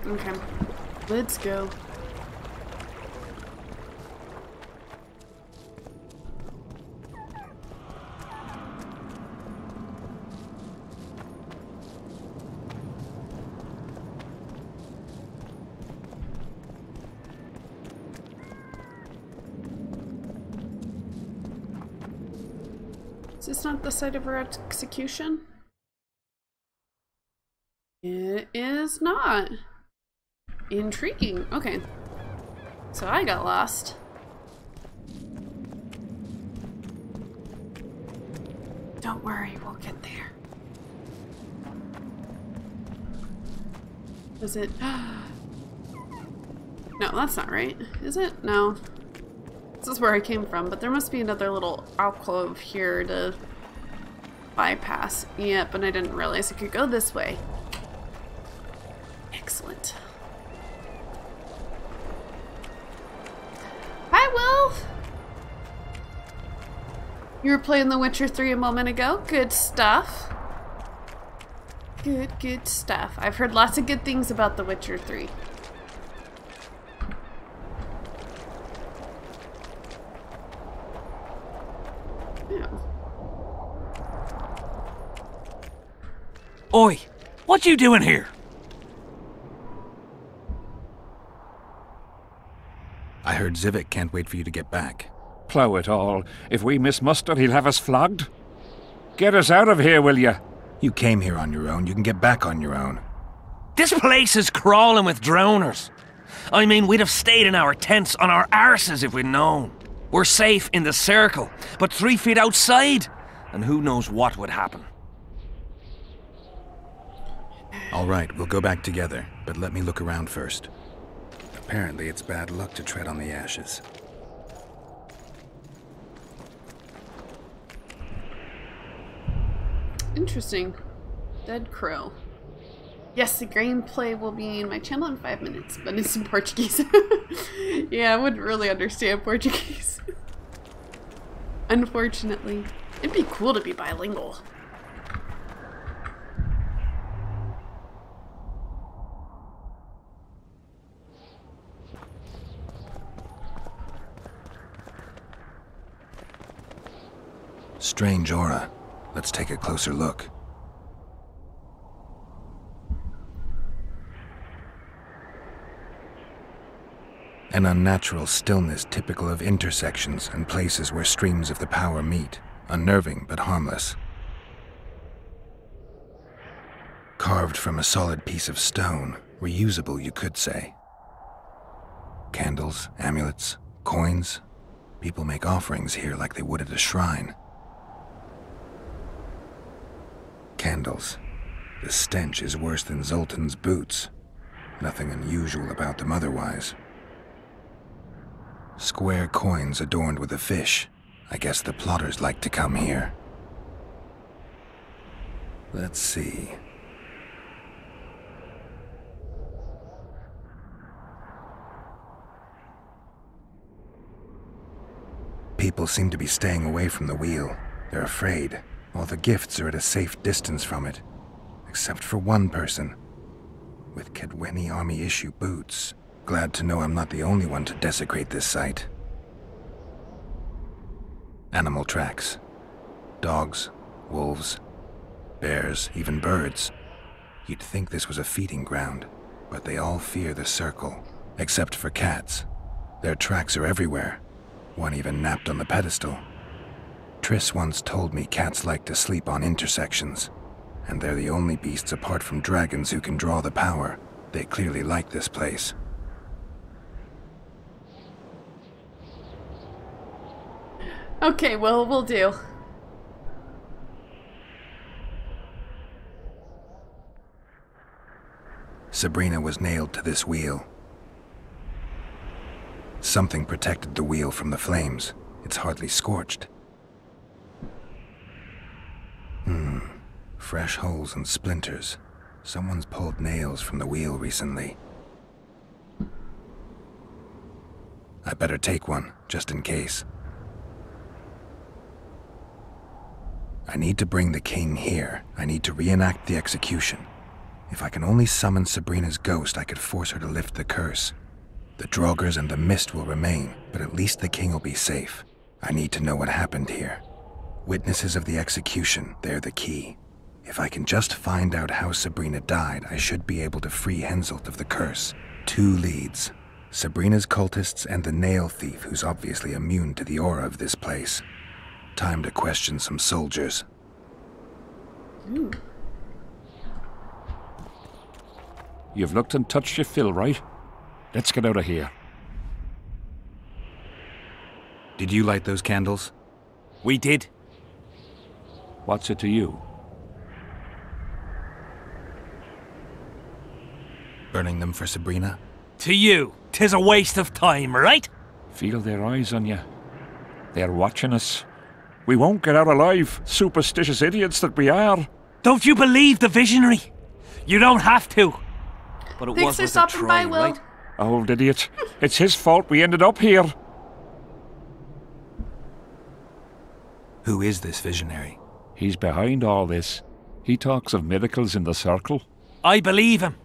Okay. Let's go. Is this not the site of her execution? It is not. Intriguing. Okay. So I got lost. Don't worry, we'll get there. Is it? No, that's not right. Is it? No. This is where I came from, but there must be another little alcove here to bypass. Yep, and I didn't realize it could go this way. Excellent. Hi, Will! You were playing The Witcher 3 a moment ago. Good stuff. Good stuff. I've heard lots of good things about The Witcher 3. Oi! What you doing here? I heard Zivik can't wait for you to get back. Plough it all. If we miss muster, he'll have us flogged. Get us out of here, will you? You came here on your own. You can get back on your own. This place is crawling with drowners. I mean, we'd have stayed in our tents on our arses if we'd known. We're safe in the circle, but 3 feet outside, and who knows what would happen. All right, we'll go back together, but let me look around first. Apparently, it's bad luck to tread on the ashes. Interesting. Dead crow. Yes, the gameplay will be in my channel in 5 minutes, but it's in Portuguese. Yeah, I wouldn't really understand Portuguese. Unfortunately. It'd be cool to be bilingual. Strange aura. Let's take a closer look. An unnatural stillness typical of intersections and places where streams of the power meet. Unnerving but harmless. Carved from a solid piece of stone. Reusable, you could say. Candles, amulets, coins. People make offerings here like they would at a shrine. Candles. The stench is worse than Zoltan's boots. Nothing unusual about them otherwise. Square coins adorned with a fish. I guess the plotters like to come here. Let's see. People seem to be staying away from the wheel. They're afraid. All the gifts are at a safe distance from it. Except for one person. With Kedweni Army issue boots. Glad to know I'm not the only one to desecrate this site. Animal tracks. Dogs, wolves, bears, even birds. You'd think this was a feeding ground, but they all fear the circle. Except for cats. Their tracks are everywhere. One even napped on the pedestal. Triss once told me cats like to sleep on intersections. And they're the only beasts apart from dragons who can draw the power. They clearly like this place. Okay, well, we'll do. Sabrina was nailed to this wheel. Something protected the wheel from the flames. It's hardly scorched. Fresh holes and splinters. Someone's pulled nails from the wheel recently. I better take one, just in case. I need to bring the king here. I need to reenact the execution. If I can only summon Sabrina's ghost, I could force her to lift the curse. The Draugrs and the mist will remain, but at least the king will be safe. I need to know what happened here. Witnesses of the execution, they're the key. If I can just find out how Sabrina died, I should be able to free Henselt of the curse. 2 leads. Sabrina's cultists and the nail thief who's obviously immune to the aura of this place. Time to question some soldiers. You've looked and touched your fill, right? Let's get out of here. Did you light those candles? We did. What's it to you? Burning them for Sabrina? To you, 'tis a waste of time, right? Feel their eyes on you. They're watching us. We won't get out alive, superstitious idiots that we are. Don't you believe the visionary? You don't have to. But it Thanks was for worth a stopping try, by, Will. right? Old idiot. It's his fault we ended up here. Who is this visionary? He's behind all this. He talks of miracles in the circle. I believe him.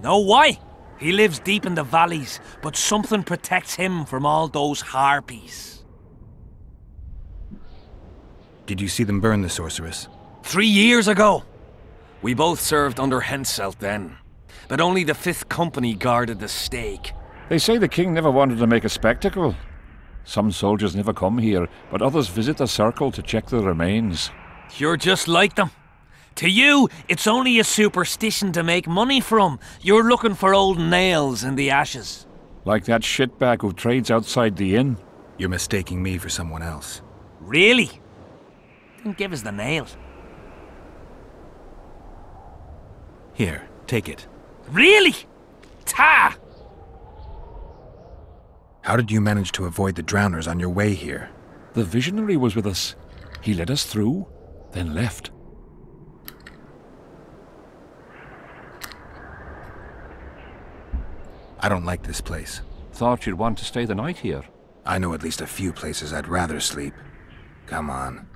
Know why? He lives deep in the valleys, but something protects him from all those harpies. Did you see them burn the sorceress? 3 years ago. We both served under Henselt then, but only the 5th Company guarded the stake. They say the king never wanted to make a spectacle. Some soldiers never come here, but others visit the circle to check the remains. You're just like them. To you, it's only a superstition to make money from. You're looking for old nails in the ashes. Like that shitbag who trades outside the inn. You're mistaking me for someone else. Really? Then give us the nails. Here, take it. Really? Ta! How did you manage to avoid the drowners on your way here? The visionary was with us. He led us through, then left. I don't like this place. Thought you'd want to stay the night here. I know at least a few places I'd rather sleep. Come on.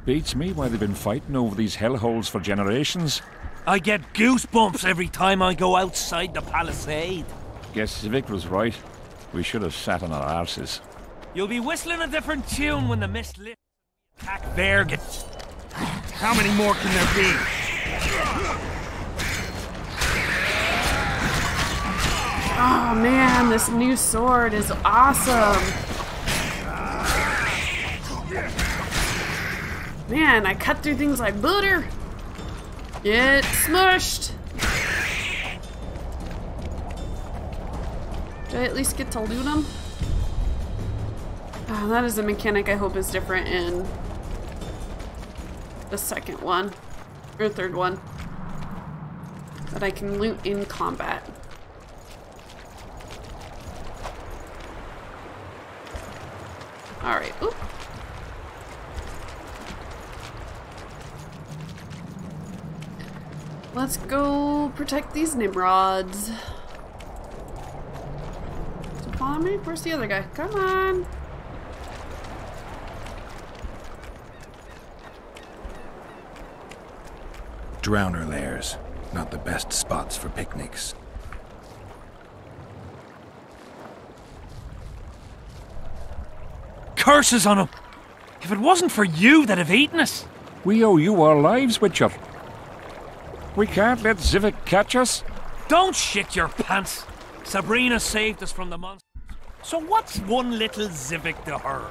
Beats me why they've been fighting over these hellholes for generations. I get goosebumps every time I go outside the palisade. Guess Civic was right. We should have sat on our arses. You'll be whistling a different tune when the mist lifts. Attack there, get... How many more can there be? Oh man, this new sword is awesome. Man, I cut through things like butter. Get smushed. Do I at least get to loot them? Oh, that is a mechanic I hope is different in the second one, or third one. That I can loot in combat. Alright, oop. Let's go protect these Nimrods. So follow me? Where's the other guy? Come on! Drowner lairs. Not the best spots for picnics. Curses on him! If it wasn't for you, they'd have eaten us. We owe you our lives, Witcher. We can't let Zivik catch us. Don't shit your pants. Sabrina saved us from the monsters. So what's one little Zivik to her?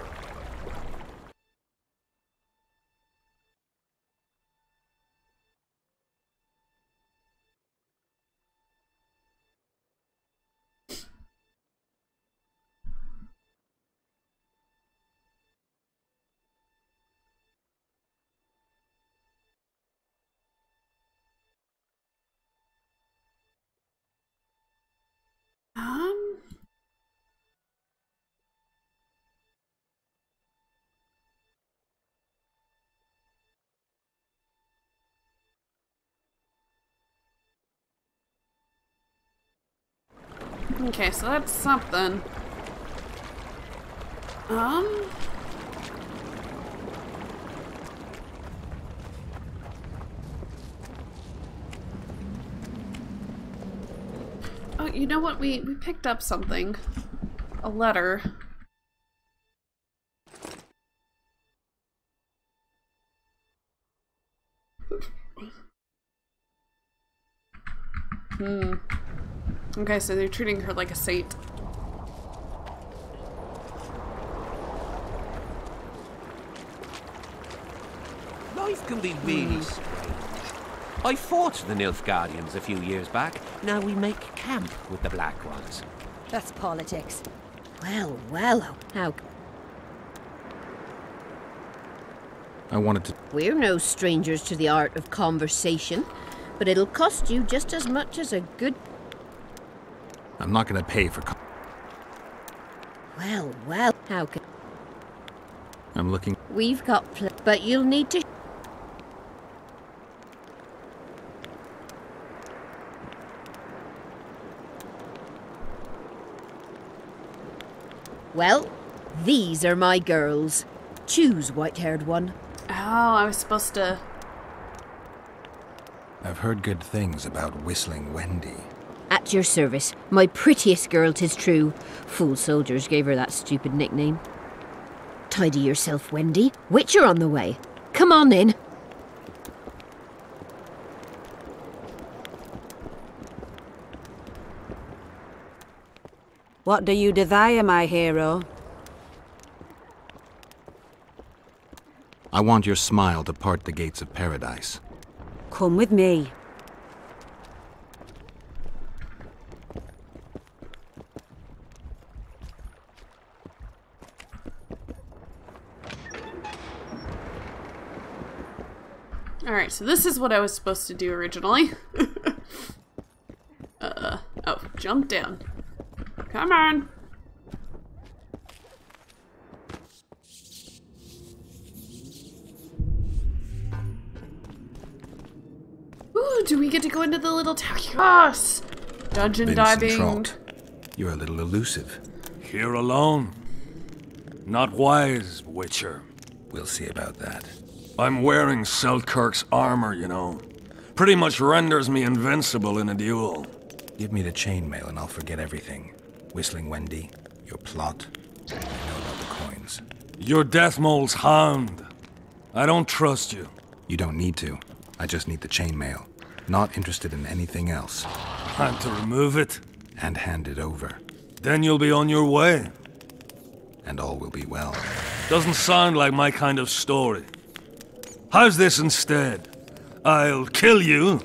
Okay, so that's something. Oh, you know what? We picked up something. A letter. Okay, so they're treating her like a saint. Life can be really strange. I fought the Nilfgaardians a few years back. Now we make camp with the Black Ones. That's politics. Well, well, how... I wanted to... We're no strangers to the art of conversation, but it'll cost you just as much as a good... I'm not gonna pay for... Well, well, how can... I'm looking... We've got but you'll need to... Well, these are my girls. Choose, white-haired one. Oh, I was supposed to... I've heard good things about Whistling Wendy. At your service. My prettiest girl, 'tis true. Fool soldiers gave her that stupid nickname. Tidy yourself, Wendy. Witcher on the way. Come on in. What do you desire, my hero? I want your smile to part the gates of paradise. Come with me. Alright, so this is what I was supposed to do originally. Oh, jump down. Come on! Ooh, do we get to go into the little town? Yes! Dungeon diving. Trott, you're a little elusive. Here alone. Not wise, Witcher. We'll see about that. I'm wearing Selkirk's armor, you know. Pretty much renders me invincible in a duel. Give me the chainmail and I'll forget everything. Whistling Wendy, your plot, I know about the coins. Your Deathmole's hound. I don't trust you. You don't need to. I just need the chainmail. Not interested in anything else. Time to remove it. And hand it over. Then you'll be on your way. And all will be well. Doesn't sound like my kind of story. How's this instead? I'll kill you,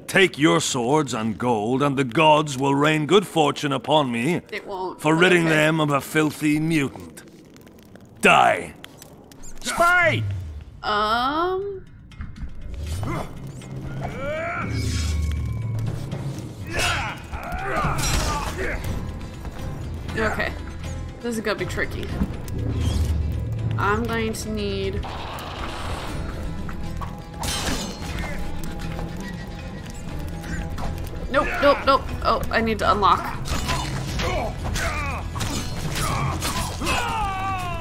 take your swords and gold, and the gods will rain good fortune upon me It won't. for ridding them of a filthy mutant. Die. Spy! Okay. This is gonna be tricky. I'm going to need... Nope, nope, nope. Oh, I need to unlock.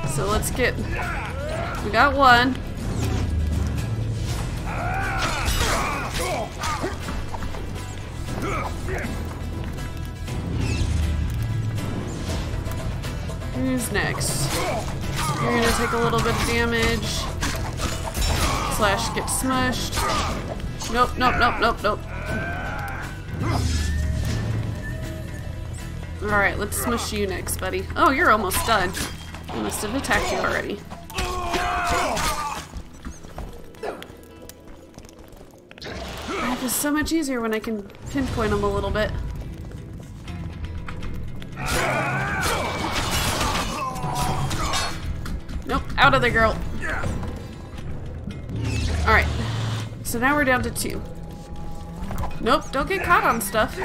So let's get... We got one. Who's next? You're gonna take a little bit of damage. Slash get smushed. Nope, nope, nope, nope, nope. Alright, let's smush you next, buddy. Oh, you're almost done. I must have attacked you already. Life is so much easier when I can pinpoint them a little bit. Nope, out of there, girl. Alright, so now we're down to 2. Nope, don't get caught on stuff.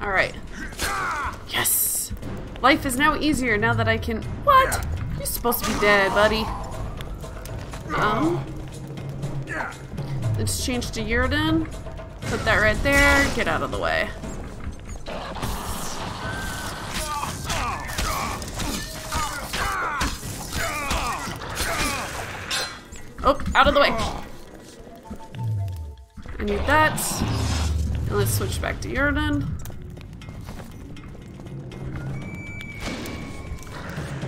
Alright. Yes! Life is now easier now that I can... What? You're supposed to be dead, buddy. Let's change to Yurden. Put that right there. Get out of the way. Oh, out of the way. I need that. And let's switch back to Yurden.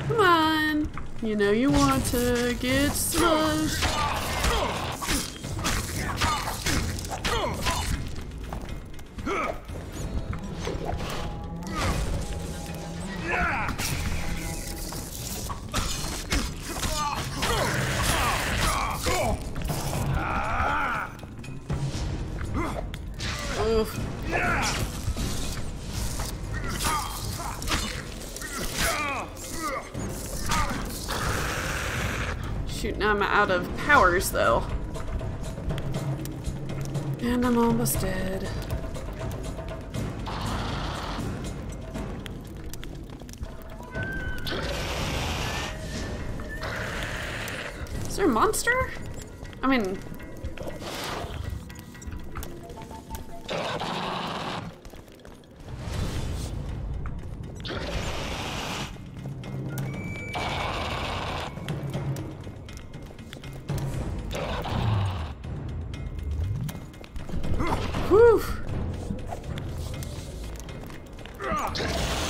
Come on. You know you want to get smushed. Oof. Shoot, now I'm out of powers, though. And I'm almost dead. Is there a monster? I mean... Whew.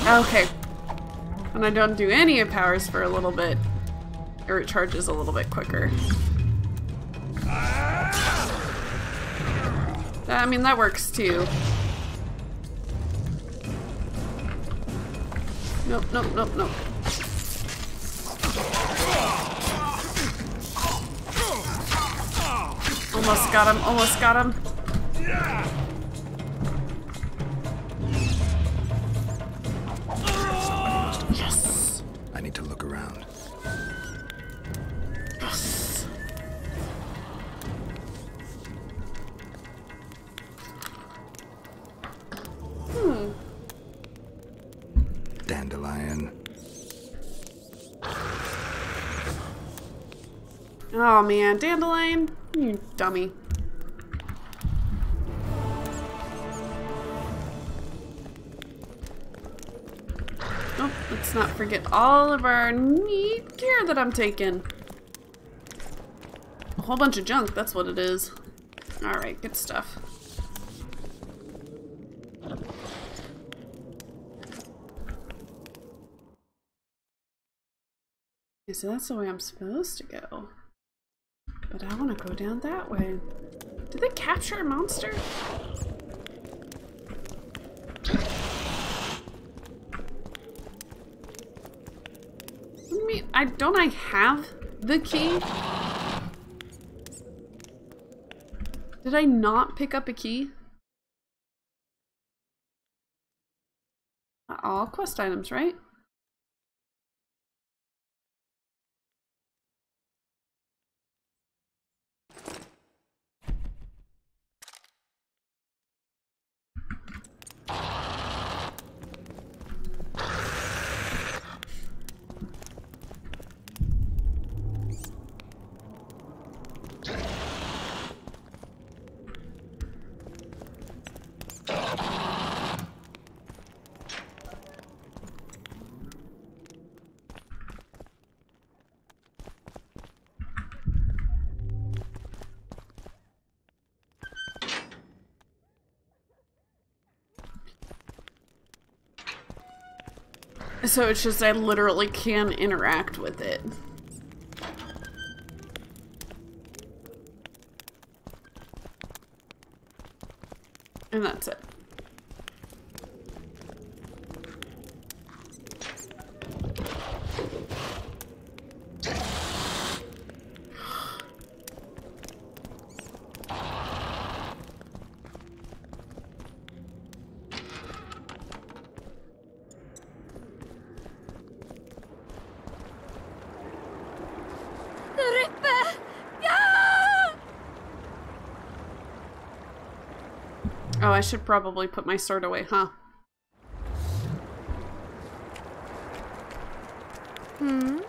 Okay. When I don't do any of powers for a little bit, it recharges a little bit quicker. I mean, that works too. Nope, nope, nope, nope. Almost got him, almost got him. Yes. I need to look around. Yes. Dandelion. Oh man, Dandelion, you dummy. Oh, let's not forget all of our neat gear that I'm taking. whole bunch of junk, that's what it is. Alright, good stuff. Okay, so that's the way I'm supposed to go. But I want to go down that way. Did they capture a monster? Don't I have the key? Did I not pick up a key? All quest items, right? So it's just I literally can interact with it. And that's it. Oh, I should probably put my sword away, huh? Hmm?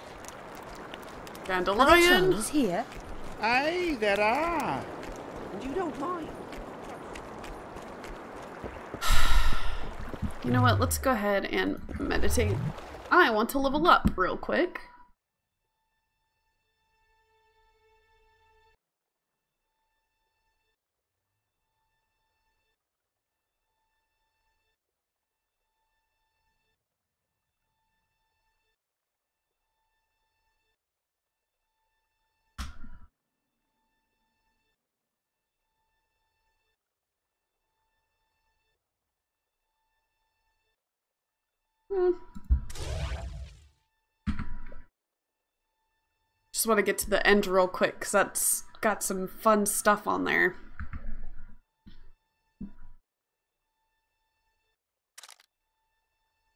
Dandelion? Is here. Aye, there are. And you don't mind. You know what? Let's go ahead and meditate. I want to level up real quick. Just want to get to the end real quick because that's got some fun stuff on there.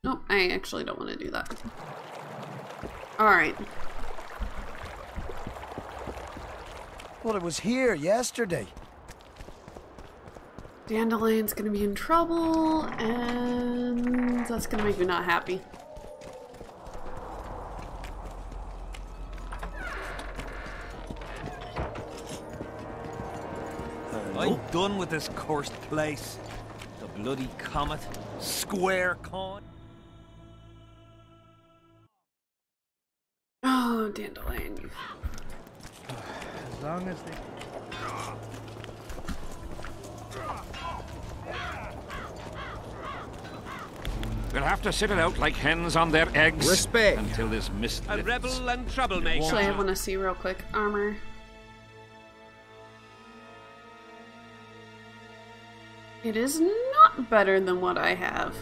Oh, I actually don't want to do that. Alright. Well, it was here yesterday. Dandelion's gonna be in trouble, and that's gonna make me not happy. I'm done with this cursed place. The bloody comet, square coin. Oh, Dandelion. As long as they... We'll have to sit it out like hens on their eggs. Respect. Until this mist A lifts. rebel and troublemaker. Actually, I want to see real quick. Armor. It is not better than what I have.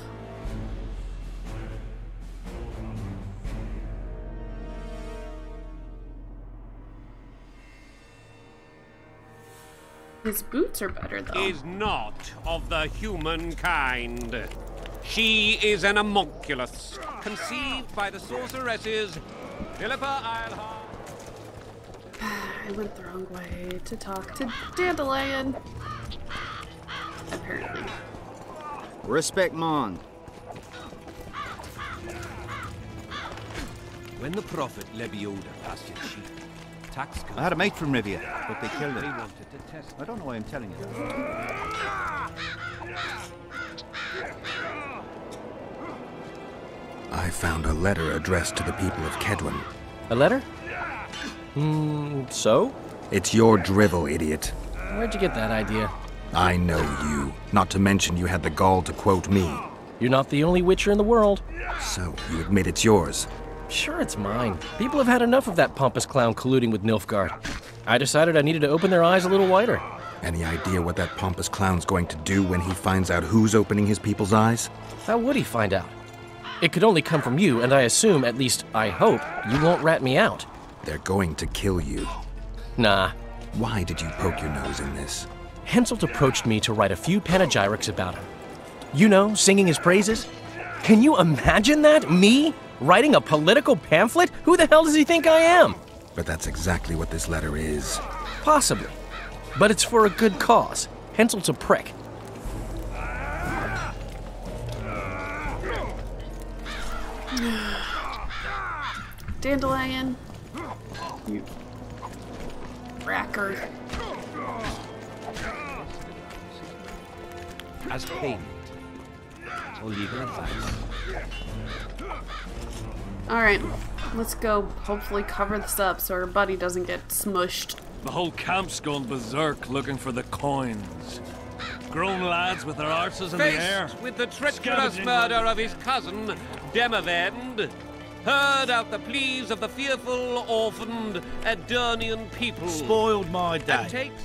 His boots are better, though. Is not of the human kind. She is an homunculus, conceived by the sorceresses Philippa Eilhart. I went the wrong way to talk to Dandelion. Apparently. Respect, man. When the prophet Lebioda passed your sheep, tax I had a mate from Rivia, but they killed They him. wanted to test. I don't know why I'm telling you. I found a letter addressed to the people of Kedwin. A letter? So? It's your drivel, idiot. Where'd you get that idea? I know you. Not to mention you had the gall to quote me. You're not the only Witcher in the world. So, you admit it's yours? Sure, it's mine. People have had enough of that pompous clown colluding with Nilfgaard. I decided I needed to open their eyes a little wider. Any idea what that pompous clown's going to do when he finds out who's opening his people's eyes? How would he find out? It could only come from you, and I assume, at least I hope, you won't rat me out. They're going to kill you. Nah. Why did you poke your nose in this? Henselt approached me to write a few panegyrics about him. You know, singing his praises. Can you imagine that? Me? Writing a political pamphlet? Who the hell does he think I am? But that's exactly what this letter is. Possibly. But it's for a good cause. Henselt's a prick. Dandelion. You racker. As payment or legal advice. Alright, let's go hopefully cover this up so our buddy doesn't get smushed. The whole camp's gone berserk looking for the coins. Grown lads with their arses in the air. Faced with the treacherous murder of his cousin, Demavend, heard out the pleas of the fearful, orphaned Aedirnian people. Spoiled my day. And takes...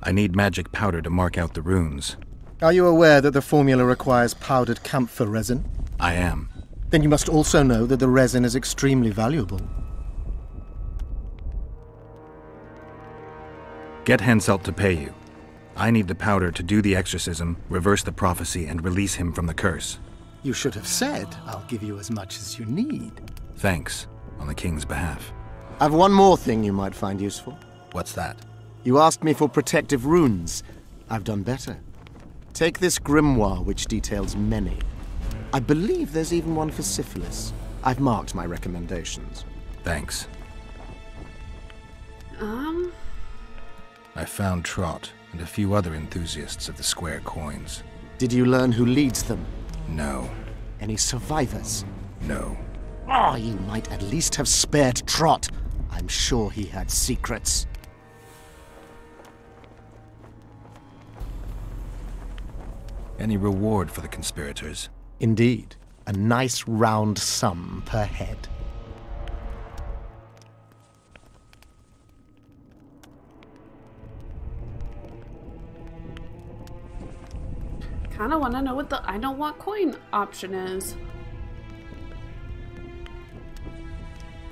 I need magic powder to mark out the runes. Are you aware that the formula requires powdered camphor resin? I am. Then you must also know that the resin is extremely valuable. Get Henselt to pay you. I need the powder to do the exorcism, reverse the prophecy, and release him from the curse. You should have said, I'll give you as much as you need. Thanks, on the king's behalf. I've one more thing you might find useful. What's that? You asked me for protective runes. I've done better. Take this grimoire, which details many. I believe there's even one for syphilis. I've marked my recommendations. Thanks. I found Trot and a few other enthusiasts of the square coins. Did you learn who leads them? No. Any survivors? No. Oh, you might at least have spared Trot. I'm sure he had secrets. Any reward for the conspirators? Indeed. A nice round sum per head. Kinda wanna know what the I don't want coin option is.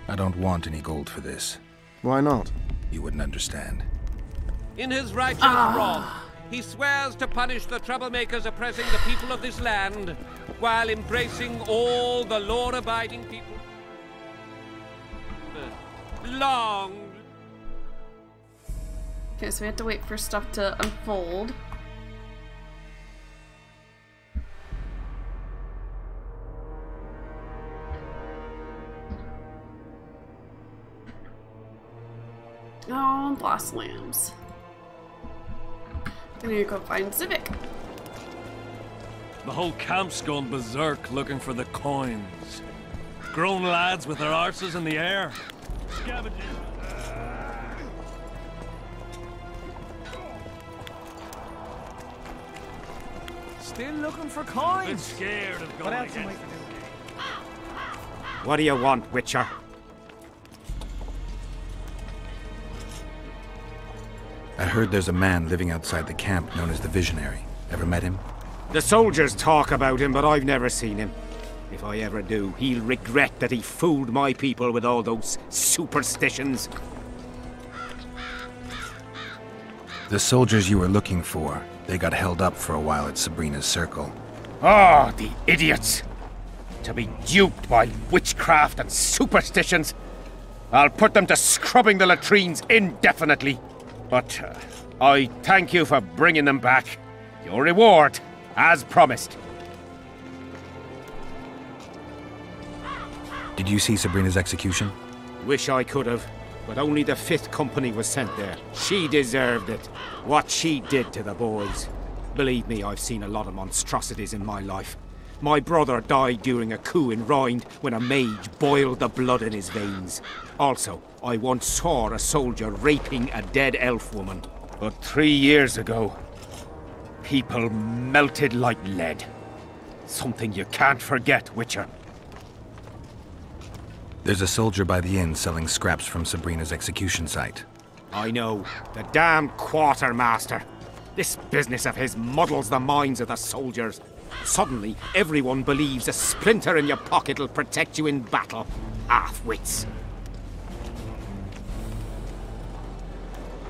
I don't want any gold for this. Why not? You wouldn't understand. In his righteous wrath, he swears to punish the troublemakers oppressing the people of this land, while embracing all the law-abiding people. Long. Okay, so we have to wait for stuff to unfold. Oh, lost lambs. I need to go find Civic. The whole camp's gone berserk looking for the coins. Grown lads with their arses in the air. Scavenging. Still looking for coins. Bit scared of going against them. What do you want, Witcher? I heard there's a man living outside the camp known as the Visionary. Ever met him? The soldiers talk about him, but I've never seen him. If I ever do, he'll regret that he fooled my people with all those superstitions. The soldiers you were looking for, they got held up for a while at Sabrina's circle. Oh, the idiots! To be duped by witchcraft and superstitions. I'll put them to scrubbing the latrines indefinitely. But I thank you for bringing them back. Your reward, as promised. Did you see Sabrina's execution? Wish I could have, but only the 5th Company was sent there. She deserved it. What she did to the boys. Believe me, I've seen a lot of monstrosities in my life. My brother died during a coup in Rhind when a mage boiled the blood in his veins. Also, I once saw a soldier raping a dead elf woman. But 3 years ago, people melted like lead. Something you can't forget, Witcher. There's a soldier by the inn selling scraps from Sabrina's execution site. I know. The damn quartermaster. This business of his muddles the minds of the soldiers. Suddenly, everyone believes a splinter in your pocket'll protect you in battle. Half-wits.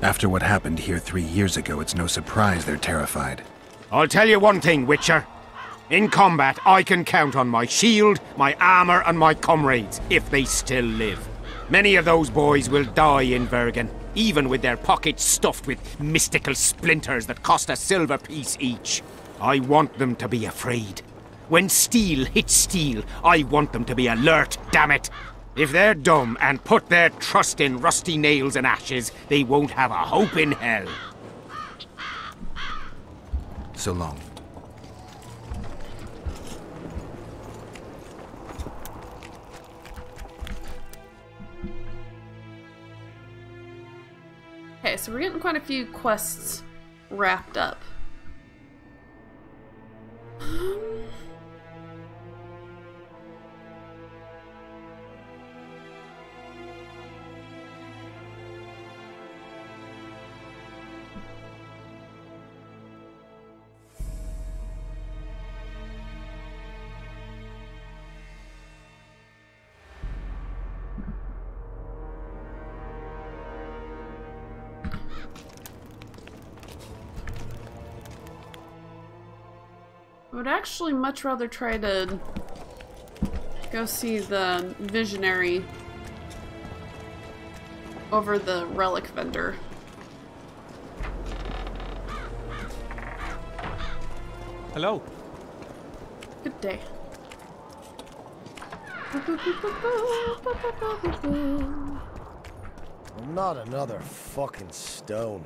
After what happened here 3 years ago, it's no surprise they're terrified. I'll tell you one thing, Witcher. In combat, I can count on my shield, my armor, and my comrades, if they still live. Many of those boys will die in Bergen, even with their pockets stuffed with mystical splinters that cost a silver piece each. I want them to be afraid. When steel hits steel, I want them to be alert, damn it! If they're dumb and put their trust in rusty nails and ashes, they won't have a hope in hell. So long. Okay, so we're getting quite a few quests wrapped up. I would actually much rather try to go see the visionary over the relic vendor. Hello. Good day. Not another fucking stone.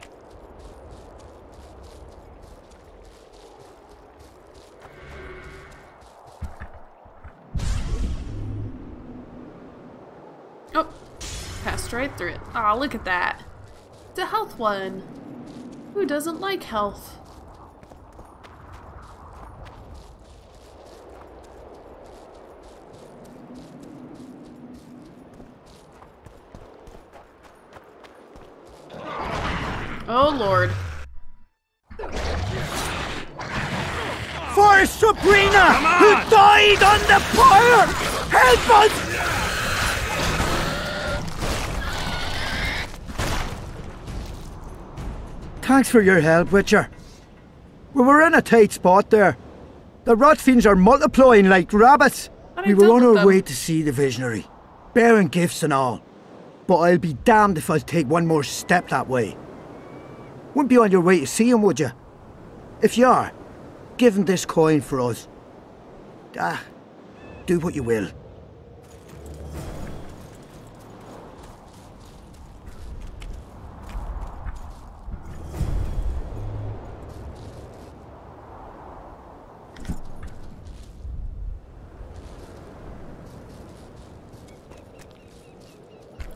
Oh, passed right through it. Aw, look at that. It's a health one. Who doesn't like health? Oh, Lord. For Sabrina, who died on the pyre! Help us! Thanks for your help, Witcher. We were in a tight spot there. The rotfiends are multiplying like rabbits. We were on our way to see the visionary, bearing gifts and all. But I'll be damned if I'll take one more step that way. Wouldn't be on your way to see him, would you? If you are, give him this coin for us. Do what you will.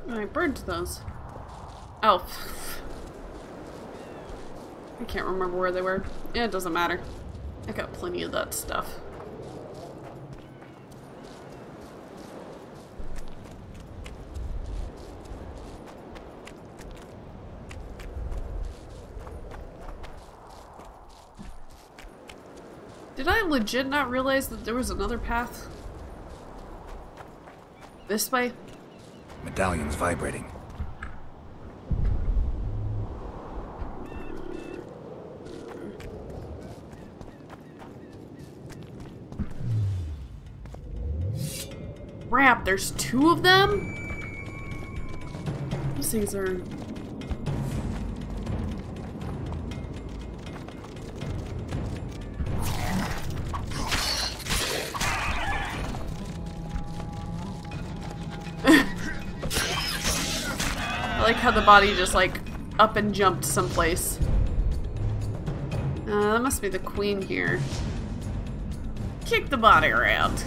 I burned those. Oh. I can't remember where they were. Yeah, it doesn't matter. I got plenty of that stuff. Did I legit not realize that there was another path? This way? Medallion's vibrating. Crap, there's two of them? These things are... I like how the body just like up and jumped someplace. That must be the queen here. kick the body around.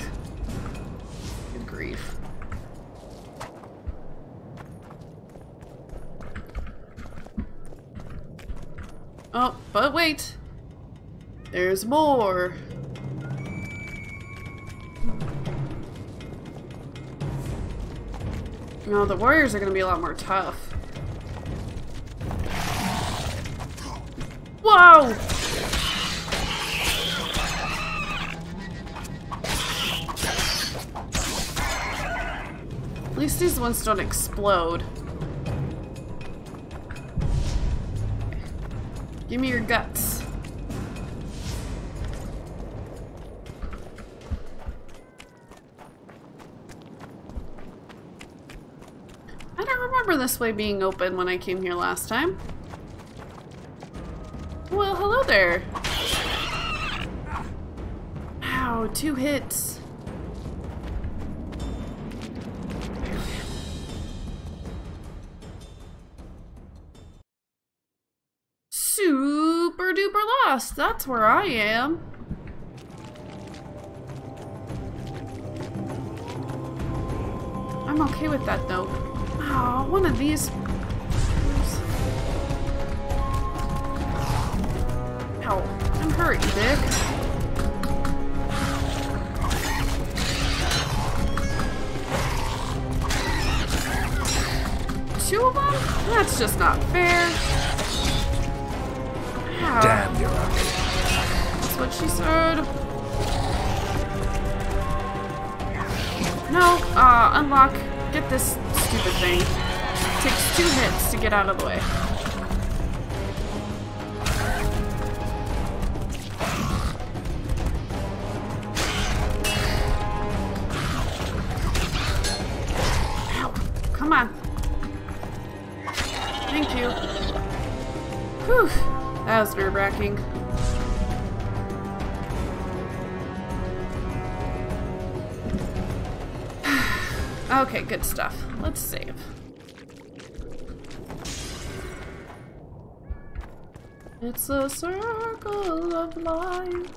Good grief. Oh, but wait. There's more. No, the warriors are gonna be a lot more tough. Whoa! At least these ones don't explode. Give me your guts. I don't remember this way being open when I came here last time. Well, hello there. Ow, 2 hits. Super duper lost. That's where I am. I'm okay with that though. Oh, one of these. Ow, I'm hurt, you dick. Two of them? That's just not fair. Ow. Damn, you're ugly. That's what she said. No, unlock. Get this stupid thing. It takes 2 hits to get out of the way. Ow. Come on. Thank you. Whew. That was nerve-wracking. Okay, good stuff. Let's save. It's a circle of life.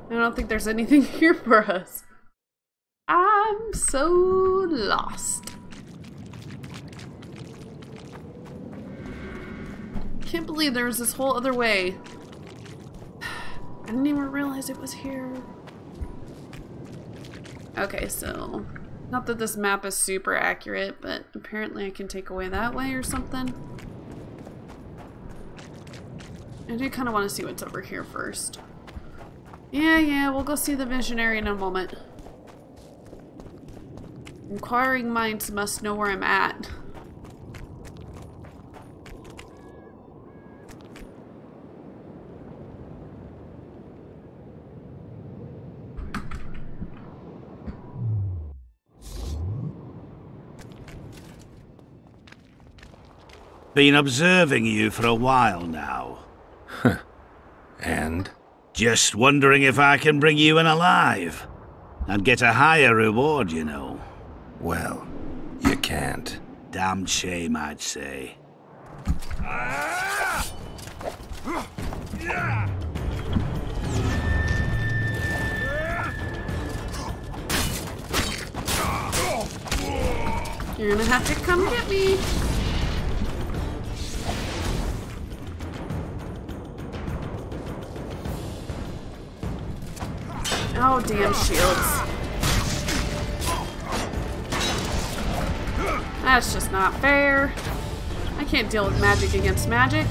I don't think there's anything here for us. I'm so lost. Can't believe there was this whole other way. I didn't even realize it was here. Okay, so not that this map is super accurate, but apparently I can take away that way or something. I do kind of want to see what's over here first. Yeah, we'll go see the visionary in a moment. Inquiring minds must know where I'm at. Been observing you for a while now. Huh. And? Just wondering if I can bring you in alive. And get a higher reward, you know. Well, you can't. Damn shame, I'd say. You're gonna have to come get me. Oh, damn shields. That's just not fair. I can't deal with magic against magic.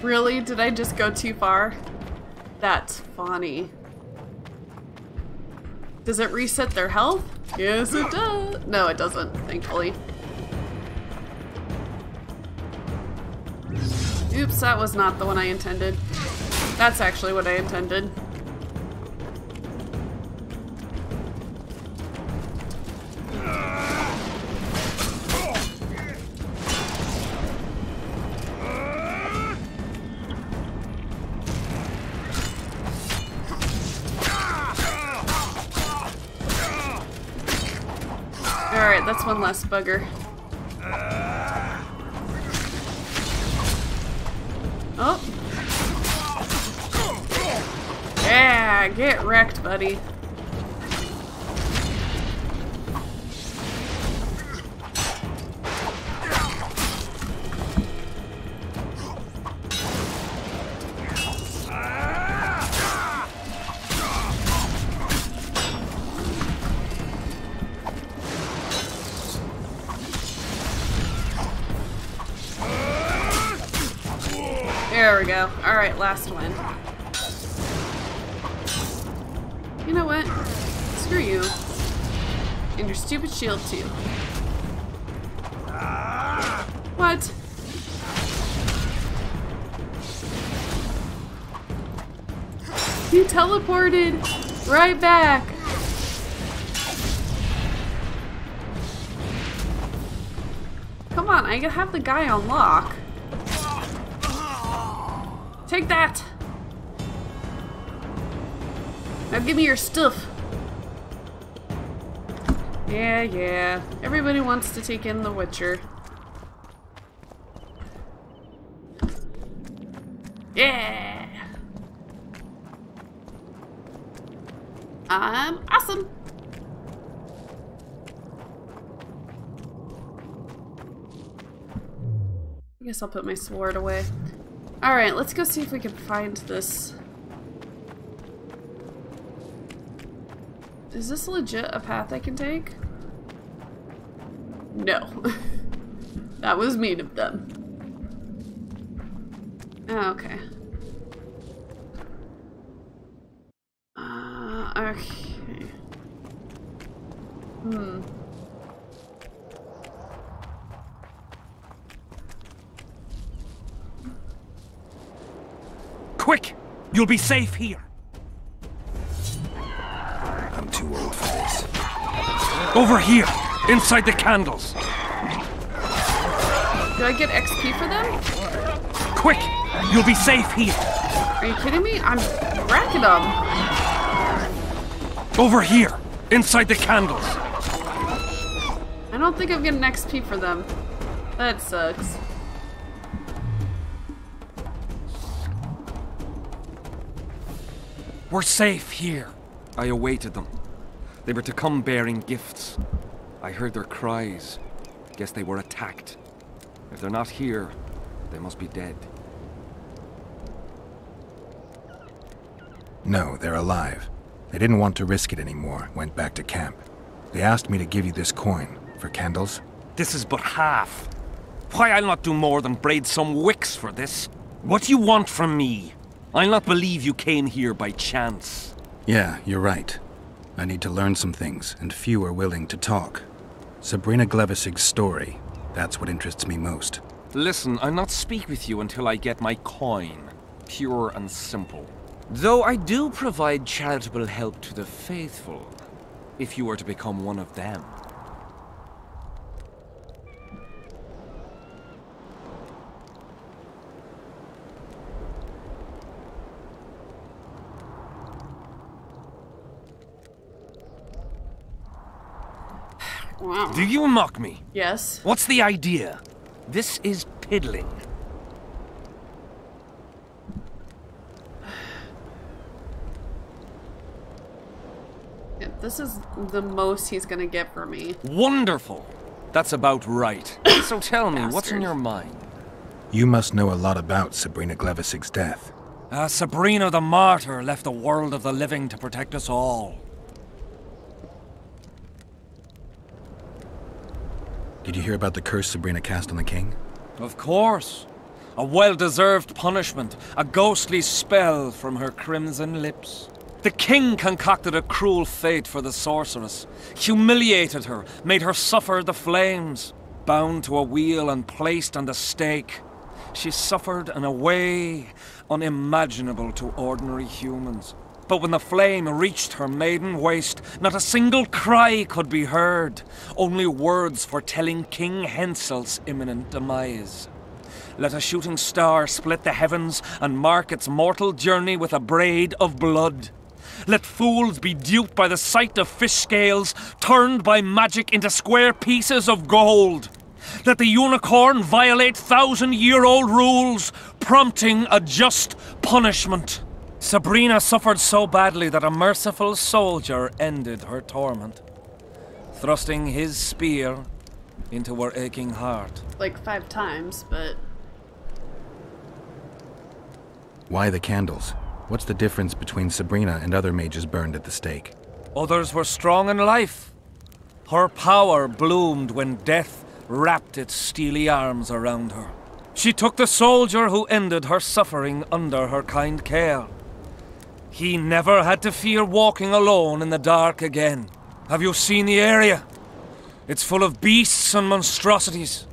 Really? Did I just go too far? That's funny. Does it reset their health? Yes, it does. No, it doesn't, thankfully. Oops, that was not the one I intended. That's actually what I intended. Alright, that's one less bugger. Oh. Yeah, get wrecked, buddy. There we go. Alright, last one. You know what? Screw you. And your stupid shield, too. What? You teleported right back. Come on, I can have the guy on lock. Take that! Now give me your stuff. Yeah. Everybody wants to take in the Witcher. Yeah! I'm awesome! I guess I'll put my sword away. Alright, let's go see if we can find this. Is this legit a path I can take? No. That was mean of them. Okay. Okay. Quick! You'll be safe here. I'm too old for this. Over here, inside the candles. Do I get XP for them? Quick! You'll be safe here. Are you kidding me? I'm wrecking them. Over here, inside the candles. I don't think I'm getting XP for them. That sucks. We're safe here. I awaited them. They were to come bearing gifts. I heard their cries. Guess they were attacked. If they're not here, they must be dead. No, they're alive. They didn't want to risk it anymore, went back to camp. They asked me to give you this coin for candles. This is but half. Why, I'll not do more than braid some wicks for this. What do you want from me? I'll not believe you came here by chance. Yeah, you're right. I need to learn some things, and few are willing to talk. Sabrina Glevisig's story, that's what interests me most. Listen, I'll not speak with you until I get my coin. Pure and simple. Though I do provide charitable help to the faithful, if you were to become one of them. Wow. Do you mock me? Yes. What's the idea? This is piddling. Yeah, this is the most he's gonna get from me. Wonderful. That's about right. So tell me, what's in your mind? You must know a lot about Sabrina Glevisig's death. Sabrina the Martyr left the world of the living to protect us all. Did you hear about the curse Sabrina cast on the king? Of course. A well-deserved punishment, a ghostly spell from her crimson lips. The king concocted a cruel fate for the sorceress, humiliated her, made her suffer the flames, bound to a wheel and placed on the stake. She suffered in a way unimaginable to ordinary humans. But when the flame reached her maiden waist, not a single cry could be heard, only words foretelling King Hensel's imminent demise. Let a shooting star split the heavens and mark its mortal journey with a braid of blood. Let fools be duped by the sight of fish scales, turned by magic into square pieces of gold. Let the unicorn violate 1,000-year-old rules, prompting a just punishment. Sabrina suffered so badly that a merciful soldier ended her torment, thrusting his spear into her aching heart. Like 5 times, but... Why the candles? What's the difference between Sabrina and other mages burned at the stake? Others were strong in life. Her power bloomed when death wrapped its steely arms around her. She took the soldier who ended her suffering under her kind care. He never had to fear walking alone in the dark again. Have you seen the area? It's full of beasts and monstrosities.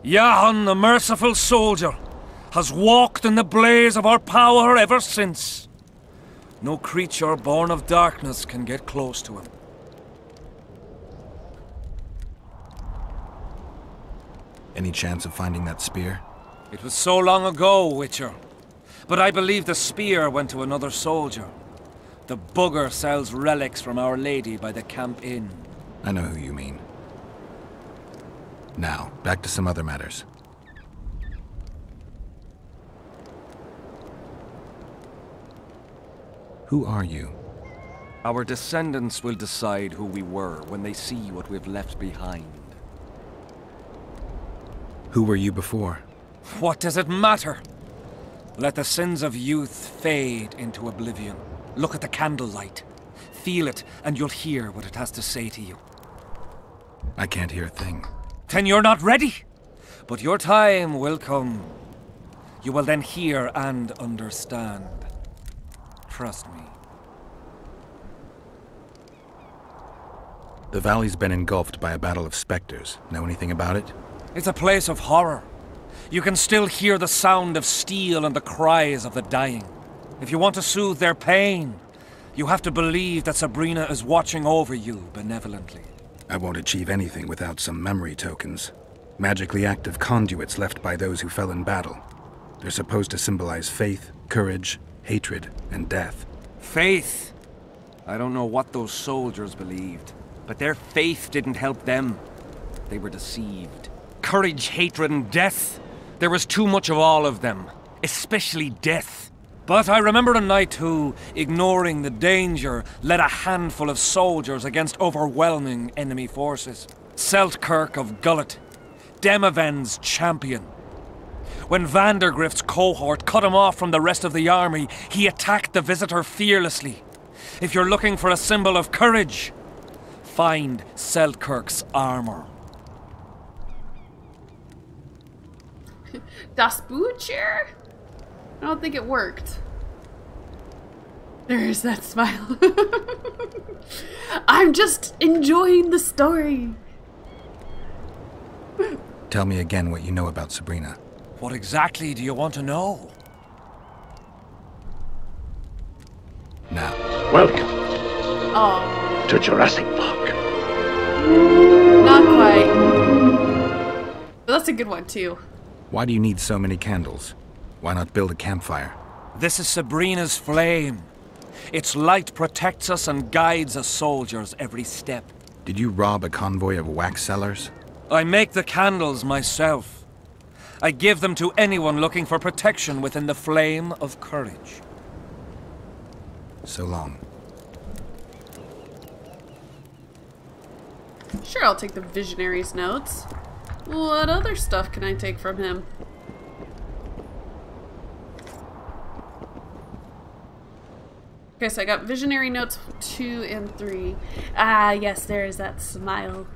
Jahan, the merciful soldier, has walked in the blaze of our power ever since. No creature born of darkness can get close to him. Any chance of finding that spear? It was so long ago, Witcher. But I believe the spear went to another soldier. The bugger sells relics from Our Lady by the Camp Inn. I know who you mean. Now, back to some other matters. Who are you? Our descendants will decide who we were when they see what we've left behind. Who were you before? What does it matter? Let the sins of youth fade into oblivion. Look at the candlelight. Feel it, and you'll hear what it has to say to you. I can't hear a thing. Then you're not ready. But your time will come. You will then hear and understand. Trust me. The valley's been engulfed by a battle of specters. Know anything about it? It's a place of horror. You can still hear the sound of steel and the cries of the dying. If you want to soothe their pain, you have to believe that Sabrina is watching over you benevolently. I won't achieve anything without some memory tokens. Magically active conduits left by those who fell in battle. They're supposed to symbolize faith, courage, hatred, and death. Faith? I don't know what those soldiers believed, but their faith didn't help them. They were deceived. Courage, hatred, and death. There was too much of all of them, especially death. But I remember a knight who, ignoring the danger, led a handful of soldiers against overwhelming enemy forces. Seltkirk of Gullet, Demaven's champion. When Vandergrift's cohort cut him off from the rest of the army, he attacked the visitor fearlessly. If you're looking for a symbol of courage, find Seltkirk's armor. Das Butcher? I don't think it worked. There's that smile. I'm just enjoying the story. Tell me again what you know about Sabrina. What exactly do you want to know? Now. Welcome to Jurassic Park. Not quite. But that's a good one too. Why do you need so many candles? Why not build a campfire? This is Sabrina's flame. Its light protects us and guides us soldiers every step. Did you rob a convoy of wax sellers? I make the candles myself. I give them to anyone looking for protection within the flame of courage. So long. Sure, I'll take the Visionary's notes. What other stuff can I take from him? Okay, so I got Visionary notes 2 and 3. Ah, yes, there is that smile.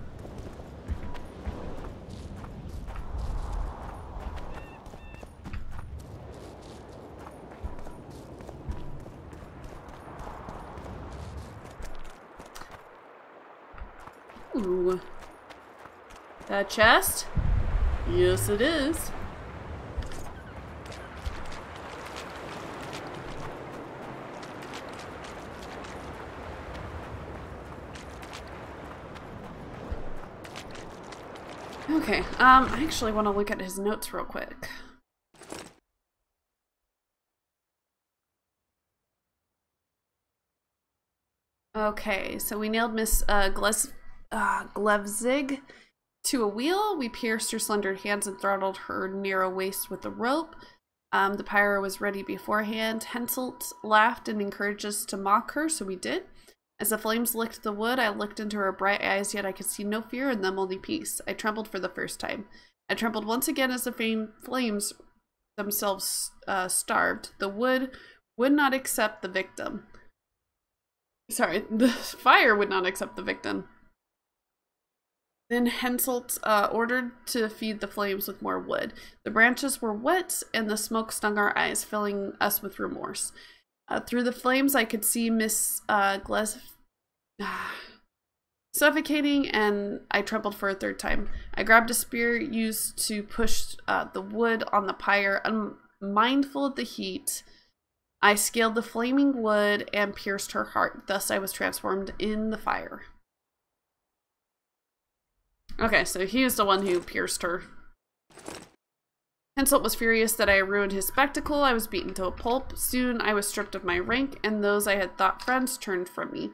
Ooh. That chest? Yes, it is. Okay, I actually want to look at his notes real quick. Okay, so we nailed Miss Glevzig to a wheel. We pierced her slender hands and throttled her narrow waist with a rope. The pyro was ready beforehand. Henselt laughed and encouraged us to mock her, so we did. As the flames licked the wood, I looked into her bright eyes, yet I could see no fear in them, only peace. I trembled for the first time. I trembled once again as the flames themselves starved. The wood would not accept the victim. Sorry, the fire would not accept the victim. Then Henselt ordered to feed the flames with more wood. The branches were wet, and the smoke stung our eyes, filling us with remorse. Through the flames, I could see Miss suffocating, and I trembled for a third time. I grabbed a spear used to push the wood on the pyre, unmindful of the heat. I scaled the flaming wood and pierced her heart. Thus I was transformed in the fire. Okay, so he is the one who pierced her. Henselt was furious that I ruined his spectacle. I was beaten to a pulp. Soon I was stripped of my rank, and those I had thought friends turned from me.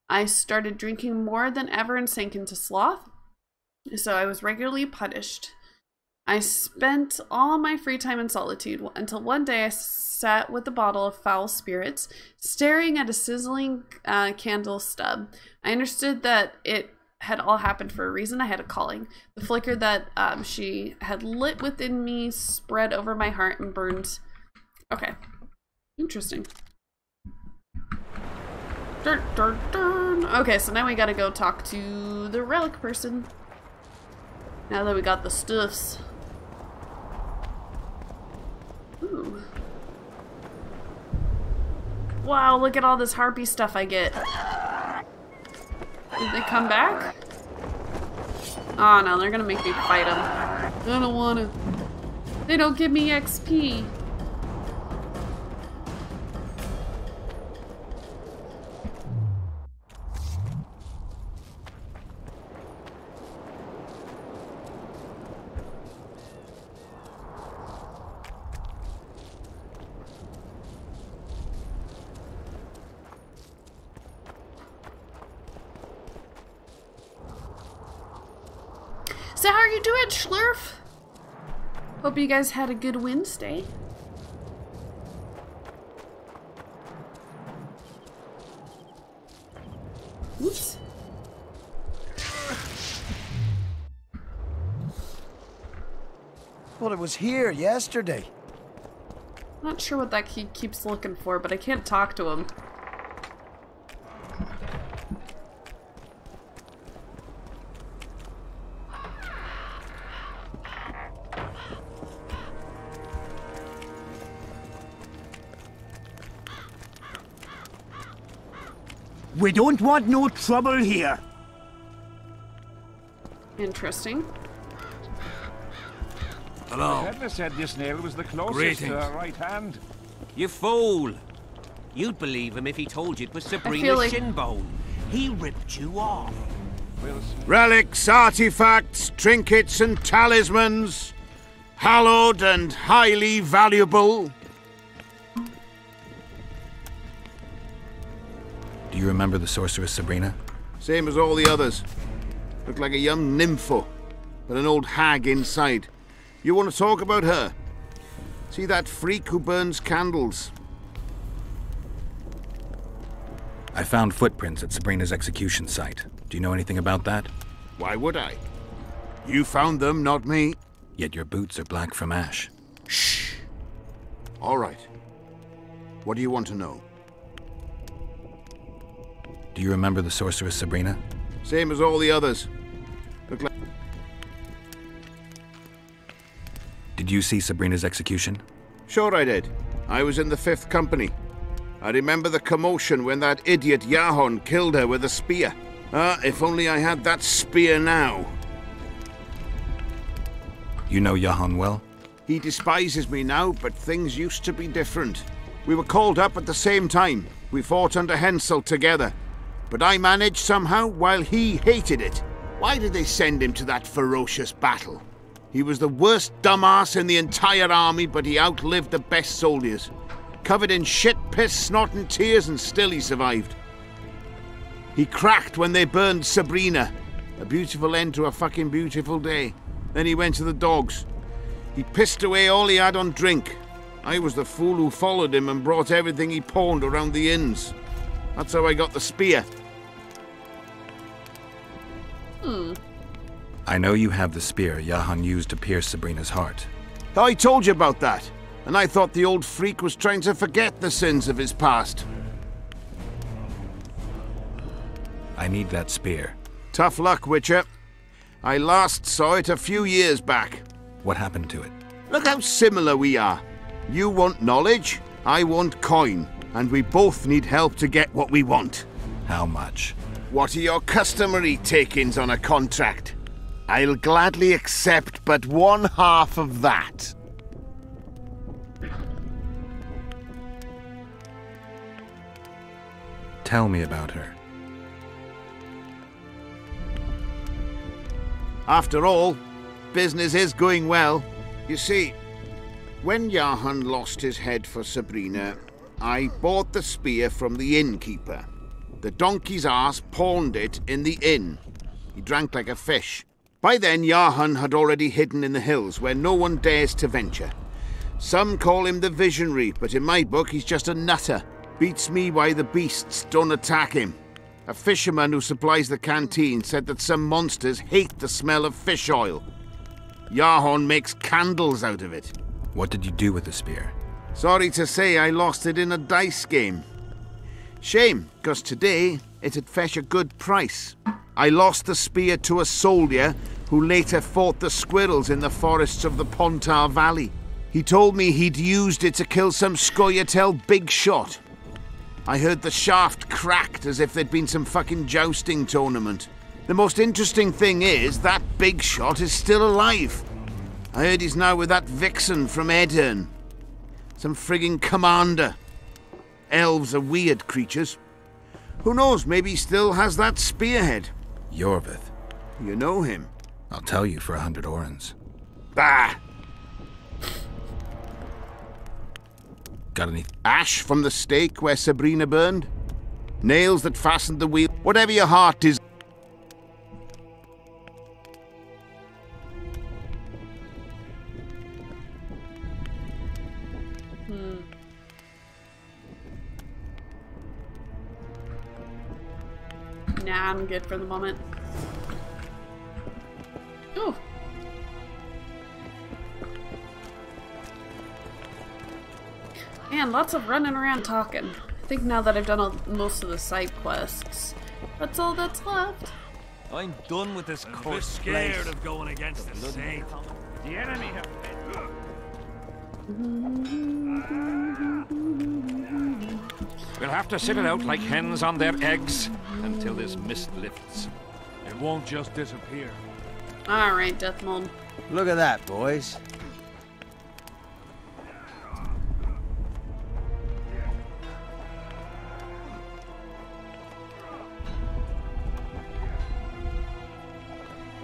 I started drinking more than ever and sank into sloth, so I was regularly punished. I spent all my free time in solitude until one day I sat with a bottle of foul spirits, staring at a sizzling candle stub. I understood that it had all happened for a reason. I had a calling. The flicker that she had lit within me spread over my heart and burned. Okay. Interesting. Okay, so now we gotta go talk to the relic person. Now that we got the stuffs. Ooh. Wow, look at all this harpy stuff I get. Did they come back? Oh no, they're gonna make me fight them. I don't wanna. They don't give me XP. So how are you doing, Schlurf? Hope you guys had a good Wednesday. Oops. Well, it was here yesterday. Not sure what that he keeps looking for, but I can't talk to him. We don't want no trouble here. Interesting. Hello. The peddler said this nail was the closest to her right hand. You fool! You'd believe him if he told you it was Sabrina's shin bone. He ripped you off. Relics, artifacts, trinkets and talismans. Hallowed and highly valuable. Do you remember the sorceress Sabrina? Same as all the others. Looked like a young nympho, but an old hag inside. You want to talk about her? See that freak who burns candles? I found footprints at Sabrina's execution site. Do you know anything about that? Why would I? You found them, not me. Yet your boots are black from ash. Shh. All right. What do you want to know? Do you remember the sorceress Sabrina? Same as all the others. Look like... Did you see Sabrina's execution? Sure I did. I was in the 5th Company. I remember the commotion when that idiot Yahon killed her with a spear. If only I had that spear now. You know Yahon well? He despises me now, but things used to be different. We were called up at the same time. We fought under Henselt together. But I managed somehow while he hated it. Why did they send him to that ferocious battle? He was the worst dumbass in the entire army, but he outlived the best soldiers. Covered in shit, piss, snot and tears, and still he survived. He cracked when they burned Sabrina. A beautiful end to a fucking beautiful day. Then he went to the dogs. He pissed away all he had on drink. I was the fool who followed him and brought everything he pawned around the inns. That's how I got the spear. I know you have the spear Jahan used to pierce Sabrina's heart. I told you about that, and I thought the old freak was trying to forget the sins of his past. I need that spear. Tough luck, Witcher. I last saw it a few years back. What happened to it? Look how similar we are. You want knowledge, I want coin, and we both need help to get what we want. How much? What are your customary take-ins on a contract? I'll gladly accept but 1/2 of that. Tell me about her. After all, business is going well. You see, when Jahan lost his head for Sabrina, I bought the spear from the innkeeper. The donkey's ass pawned it in the inn. He drank like a fish. By then, Jahan had already hidden in the hills where no one dares to venture. Some call him the Visionary, but in my book he's just a nutter. Beats me why the beasts don't attack him. A fisherman who supplies the canteen said that some monsters hate the smell of fish oil. Jahan makes candles out of it. What did you do with the spear? Sorry to say I lost it in a dice game. Shame, because today it'd fetch a good price. I lost the spear to a soldier who later fought the squirrels in the forests of the Pontar Valley. He told me he'd used it to kill some Scoia'tael big shot. I heard the shaft cracked as if there'd been some fucking jousting tournament. The most interesting thing is that big shot is still alive. I heard he's now with that vixen from Edirn. Some frigging commander. Elves are weird creatures. Who knows, maybe he still has that spearhead. Yorvith. You know him? I'll tell you for 100 orens. Bah! Got any ash from the stake where Sabrina burned? Nails that fastened the wheel? Whatever your heart is. Nah, I'm good for the moment. Ooh. Man, lots of running around talking. I think now that I've done most of the side quests, that's all that's left. I'm done with this cursed scared place. of going against the saint. The enemy have We'll have to sit it out like hens on their eggs until this mist lifts. It won't just disappear. Alright, Deathmold. Look at that, boys.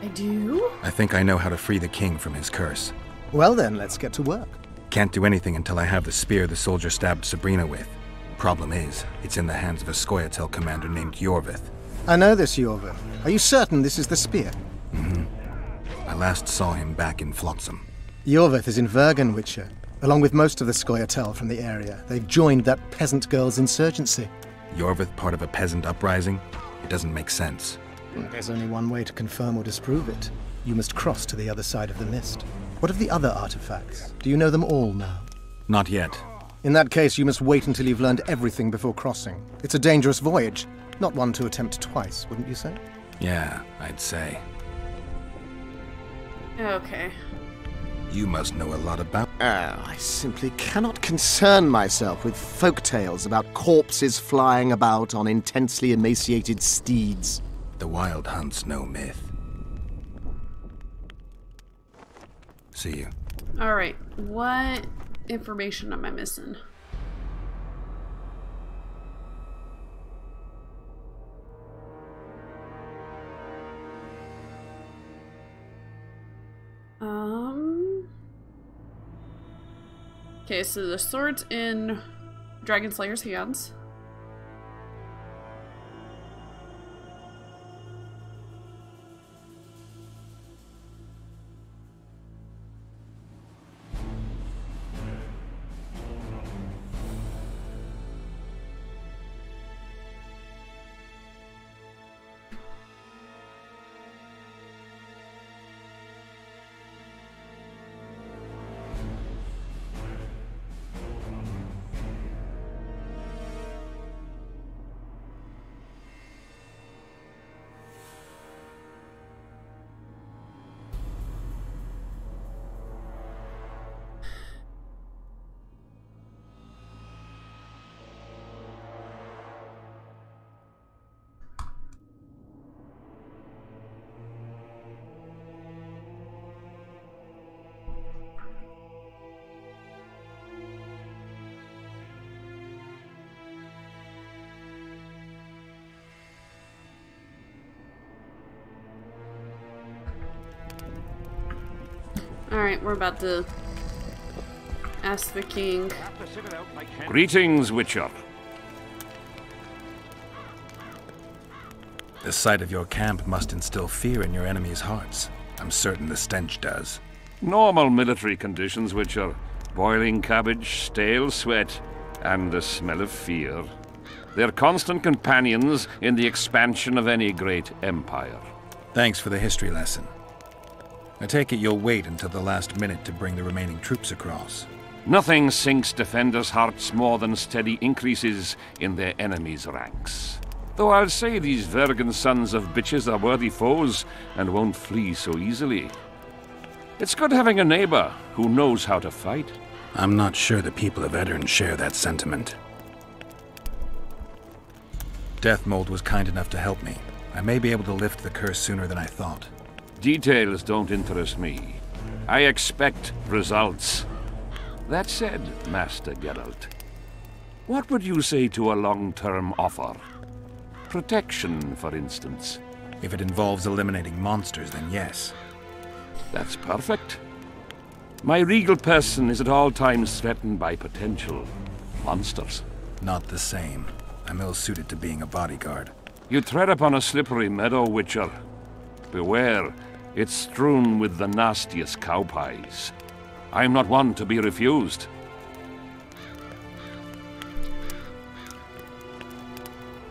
I do? I think I know how to free the king from his curse. Well then, let's get to work. Can't do anything until I have the spear the soldier stabbed Sabrina with. Problem is, it's in the hands of a Scoia'tael commander named Yorvith. I know this Yorvith. Are you certain this is the spear? Mm-hmm. I last saw him back in Flotsam. Yorvith is in Vergen, Witcher, along with most of the Scoia'tael from the area. They've joined that peasant girl's insurgency. Yorvith part of a peasant uprising? It doesn't make sense. There's only one way to confirm or disprove it. You must cross to the other side of the mist. What of the other artifacts? Do you know them all now? Not yet. In that case, you must wait until you've learned everything before crossing. It's a dangerous voyage, not one to attempt twice, wouldn't you say? Yeah, I'd say. Okay. You must know a lot about... I simply cannot concern myself with folk tales about corpses flying about on intensely emaciated steeds. The Wild Hunt's no myth. See you. Alright, what information am I missing? Okay, so the sword's in Dragon Slayer's hands. Alright, we're about to ask the king. Greetings, Witcher. The sight of your camp must instill fear in your enemies' hearts. I'm certain the stench does. Normal military conditions, Witcher. Boiling cabbage, stale sweat, and the smell of fear. They're constant companions in the expansion of any great empire. Thanks for the history lesson. I take it you'll wait until the last minute to bring the remaining troops across. Nothing sinks defenders' hearts more than steady increases in their enemies' ranks. Though I'll say these Vergan sons of bitches are worthy foes and won't flee so easily. It's good having a neighbor who knows how to fight. I'm not sure the people of Edirn share that sentiment. Deathmold was kind enough to help me. I may be able to lift the curse sooner than I thought. Details don't interest me. I expect results. That said, Master Geralt, what would you say to a long-term offer? Protection, for instance. If it involves eliminating monsters, then yes. That's perfect. My regal person is at all times threatened by potential monsters. Not the same. I'm ill-suited to being a bodyguard. You tread upon a slippery meadow, Witcher. Beware, it's strewn with the nastiest cow pies. I'm not one to be refused.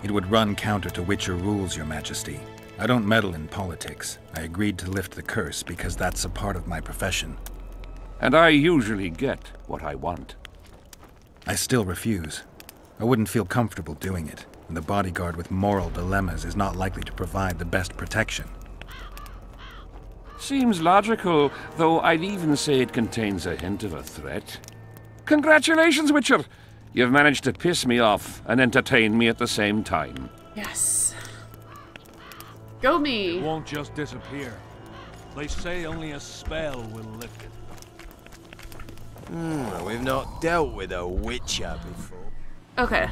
It would run counter to Witcher rules, Your Majesty. I don't meddle in politics. I agreed to lift the curse because that's a part of my profession. And I usually get what I want. I still refuse. I wouldn't feel comfortable doing it, and the bodyguard with moral dilemmas is not likely to provide the best protection. Seems logical, though I'd even say it contains a hint of a threat. Congratulations, Witcher! You've managed to piss me off and entertain me at the same time. Yes. Go me! It won't just disappear. They say only a spell will lift it. We've not dealt with a Witcher before. Okay.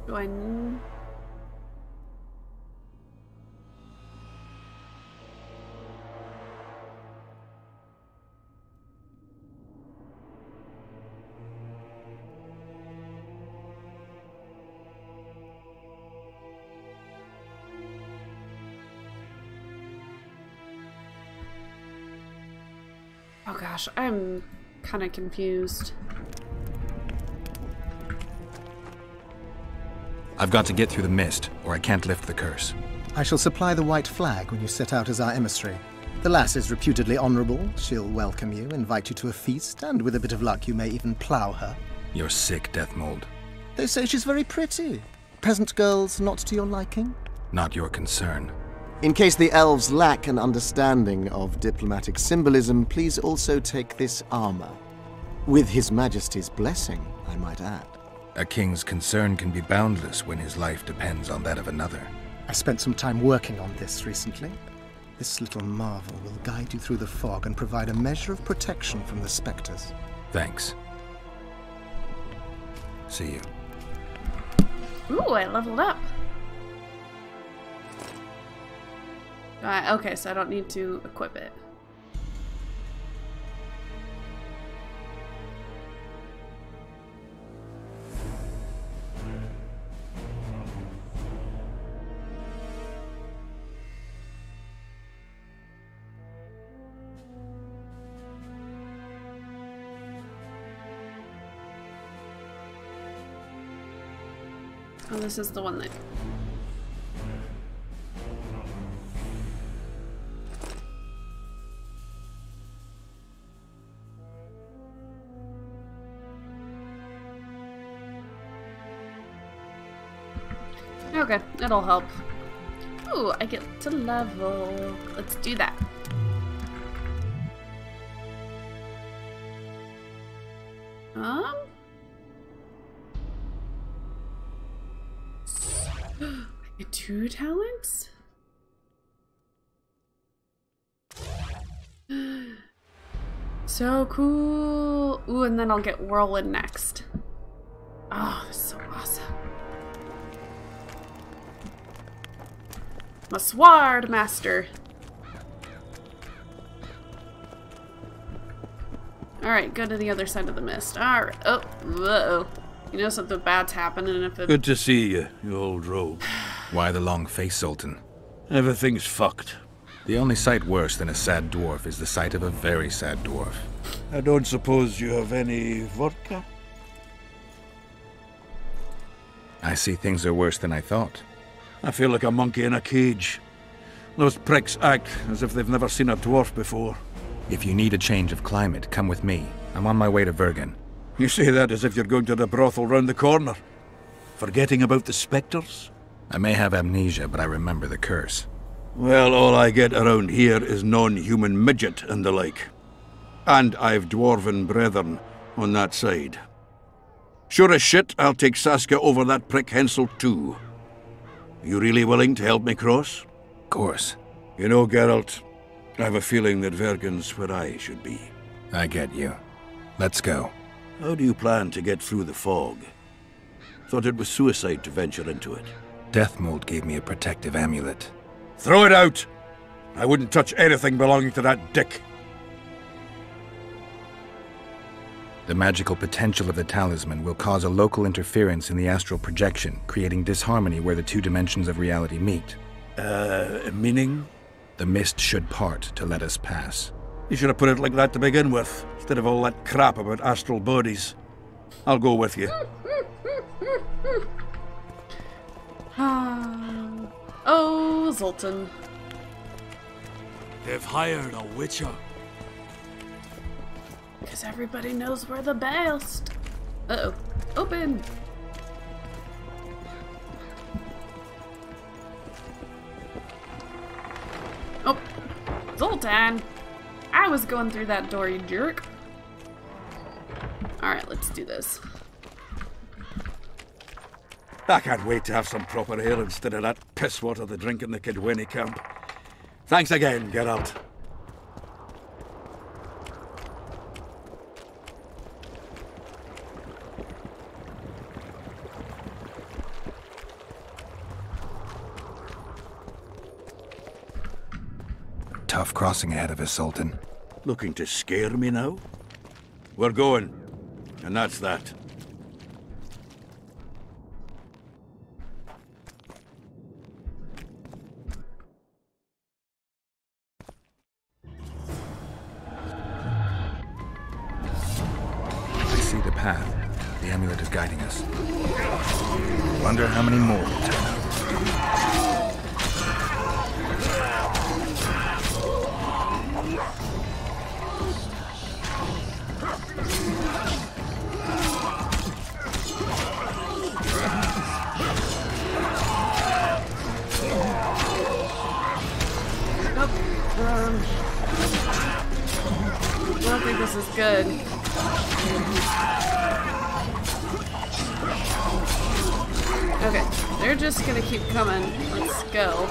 Do I need... Oh gosh, I'm kind of confused. I've got to get through the mist, or I can't lift the curse. I shall supply the white flag when you set out as our emissary. The lass is reputedly honourable. She'll welcome you, invite you to a feast, and with a bit of luck you may even plough her. You're sick, Deathmold. They say she's very pretty. Peasant girls not to your liking? Not your concern. In case the elves lack an understanding of diplomatic symbolism, please also take this armor. With His Majesty's blessing, I might add. A king's concern can be boundless when his life depends on that of another. I spent some time working on this recently. This little marvel will guide you through the fog and provide a measure of protection from the spectres. Thanks. See you. Ooh, I leveled up. Okay, so I don't need to equip it. Oh, this is the one that... Okay, it'll help. Ooh, I get to level. Let's do that. I get 2 talents? So cool. Ooh, and then I'll get Whirlwind next. Oh, that's so awesome. I'm a sword master. Alright, go to the other side of the mist. Alright. Oh, uh-oh. You know something bad's happening if it... Good to see you, you old rogue. Why the long face, Sultan? Everything's fucked. The only sight worse than a sad dwarf is the sight of a very sad dwarf. I don't suppose you have any vodka? I see things are worse than I thought. I feel like a monkey in a cage. Those pricks act as if they've never seen a dwarf before. If you need a change of climate, come with me. I'm on my way to Vergen. You say that as if you're going to the brothel round the corner. Forgetting about the spectres? I may have amnesia, but I remember the curse. Well, all I get around here is non-human midget and the like. And I've dwarven brethren on that side. Sure as shit, I'll take Saskia over that prick Hensel too. You really willing to help me cross? Of course. You know, Geralt, I have a feeling that Vergen's where I should be. I get you. Let's go. How do you plan to get through the fog? Thought it was suicide to venture into it. Deathmold gave me a protective amulet. Throw it out! I wouldn't touch anything belonging to that dick. The magical potential of the talisman will cause a local interference in the astral projection, creating disharmony where the 2 dimensions of reality meet. Meaning? The mist should part to let us pass. You should have put it like that to begin with, instead of all that crap about astral bodies. I'll go with you. Oh, Zoltan. They've hired a witcher. Because everybody knows we're the best. Uh-oh. Open! Oh. Zoltan! I was going through that door, you jerk. Alright, let's do this. I can't wait to have some proper ale instead of that piss water they drink in the Kidwini camp. Thanks again, Geralt. Tough crossing ahead of us, Sultan. Looking to scare me now? We're going, and that's that. I see the path. The amulet is guiding us. Wonder how many more will turn up. I don't think this is good. Okay, they're just gonna keep coming. Let's go.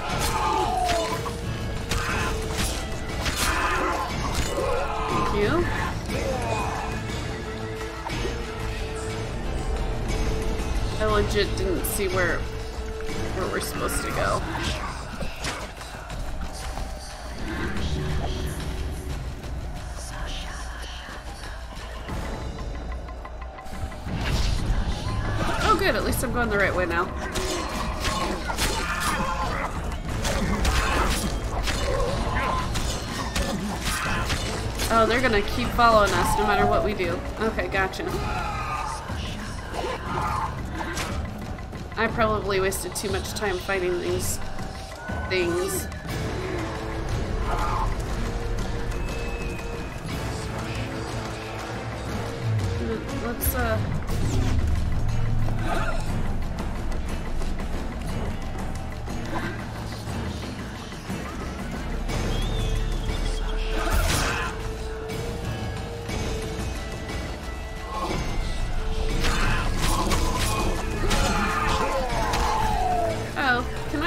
Thank you. I legit didn't see where we're supposed to go. Oh good, at least I'm going the right way now. Oh, they're gonna keep following us no matter what we do. Okay, gotcha. I probably wasted too much time fighting these things. Let's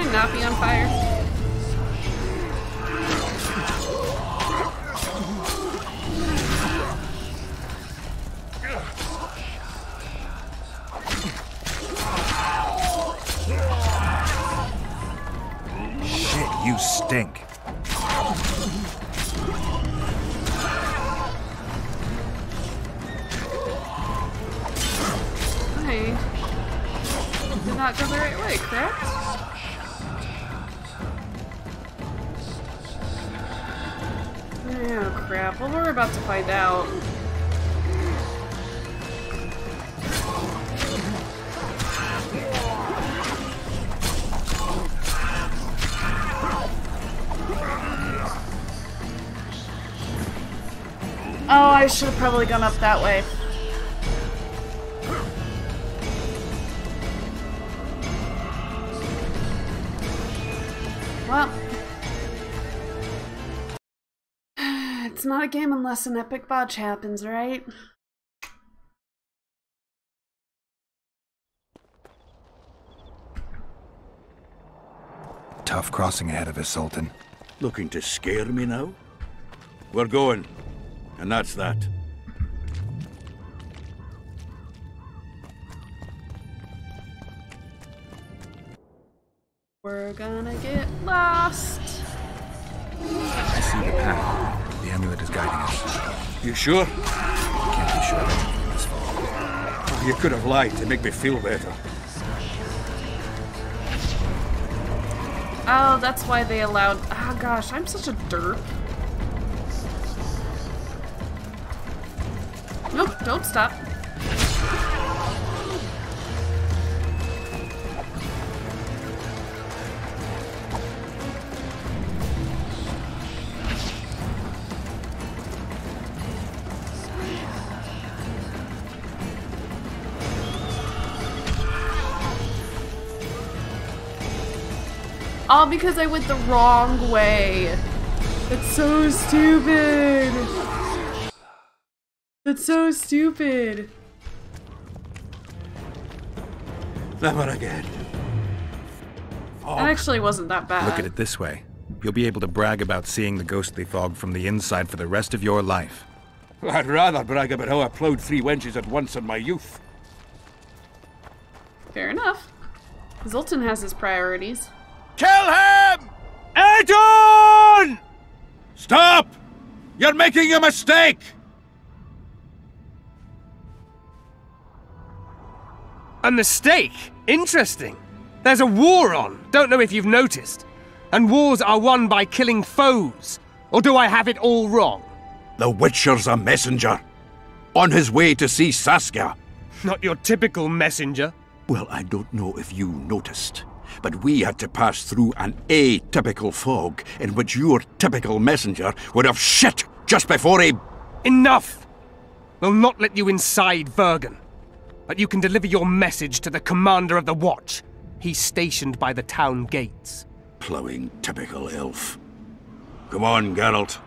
I not be on fire? Shit, you stink. I did not go the right way, correct? Oh crap, well we're about to find out. Oh, I should have probably gone up that way. Well, it's not a game unless an epic botch happens, right? Tough crossing ahead of us, Sultan. Looking to scare me now? We're going. And that's that. We're gonna get lost. I see the path. The amulet is guiding us. You sure? Can't be sure of anything this far. You could have lied to make me feel better. Oh, that's why they allowed... Oh gosh, I'm such a derp. Nope, don't stop. All because I went the wrong way. It's so stupid. That's so stupid. Never again. That actually wasn't that bad. Look at it this way. You'll be able to brag about seeing the ghostly fog from the inside for the rest of your life. I'd rather brag about how I ploughed 3 wenches at once in my youth. Fair enough. Zoltan has his priorities. Kill him! Adon! Stop! You're making a mistake! A mistake? Interesting. There's a war on, don't know if you've noticed. And wars are won by killing foes. Or do I have it all wrong? The Witcher's a messenger. On his way to see Saskia. Not your typical messenger. Well, I don't know if you noticed, but we had to pass through an atypical fog in which your typical messenger would have shit just before he... Enough! We'll not let you inside Vergen. But you can deliver your message to the commander of the watch. He's stationed by the town gates. Ploughing typical elf. Come on, Geralt.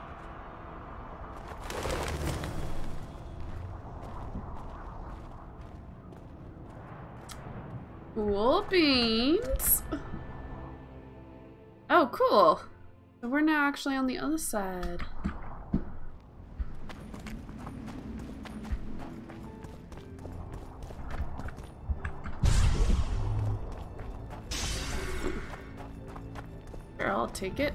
Cool beans. Oh, cool. So we're now actually on the other side. Here, I'll take it.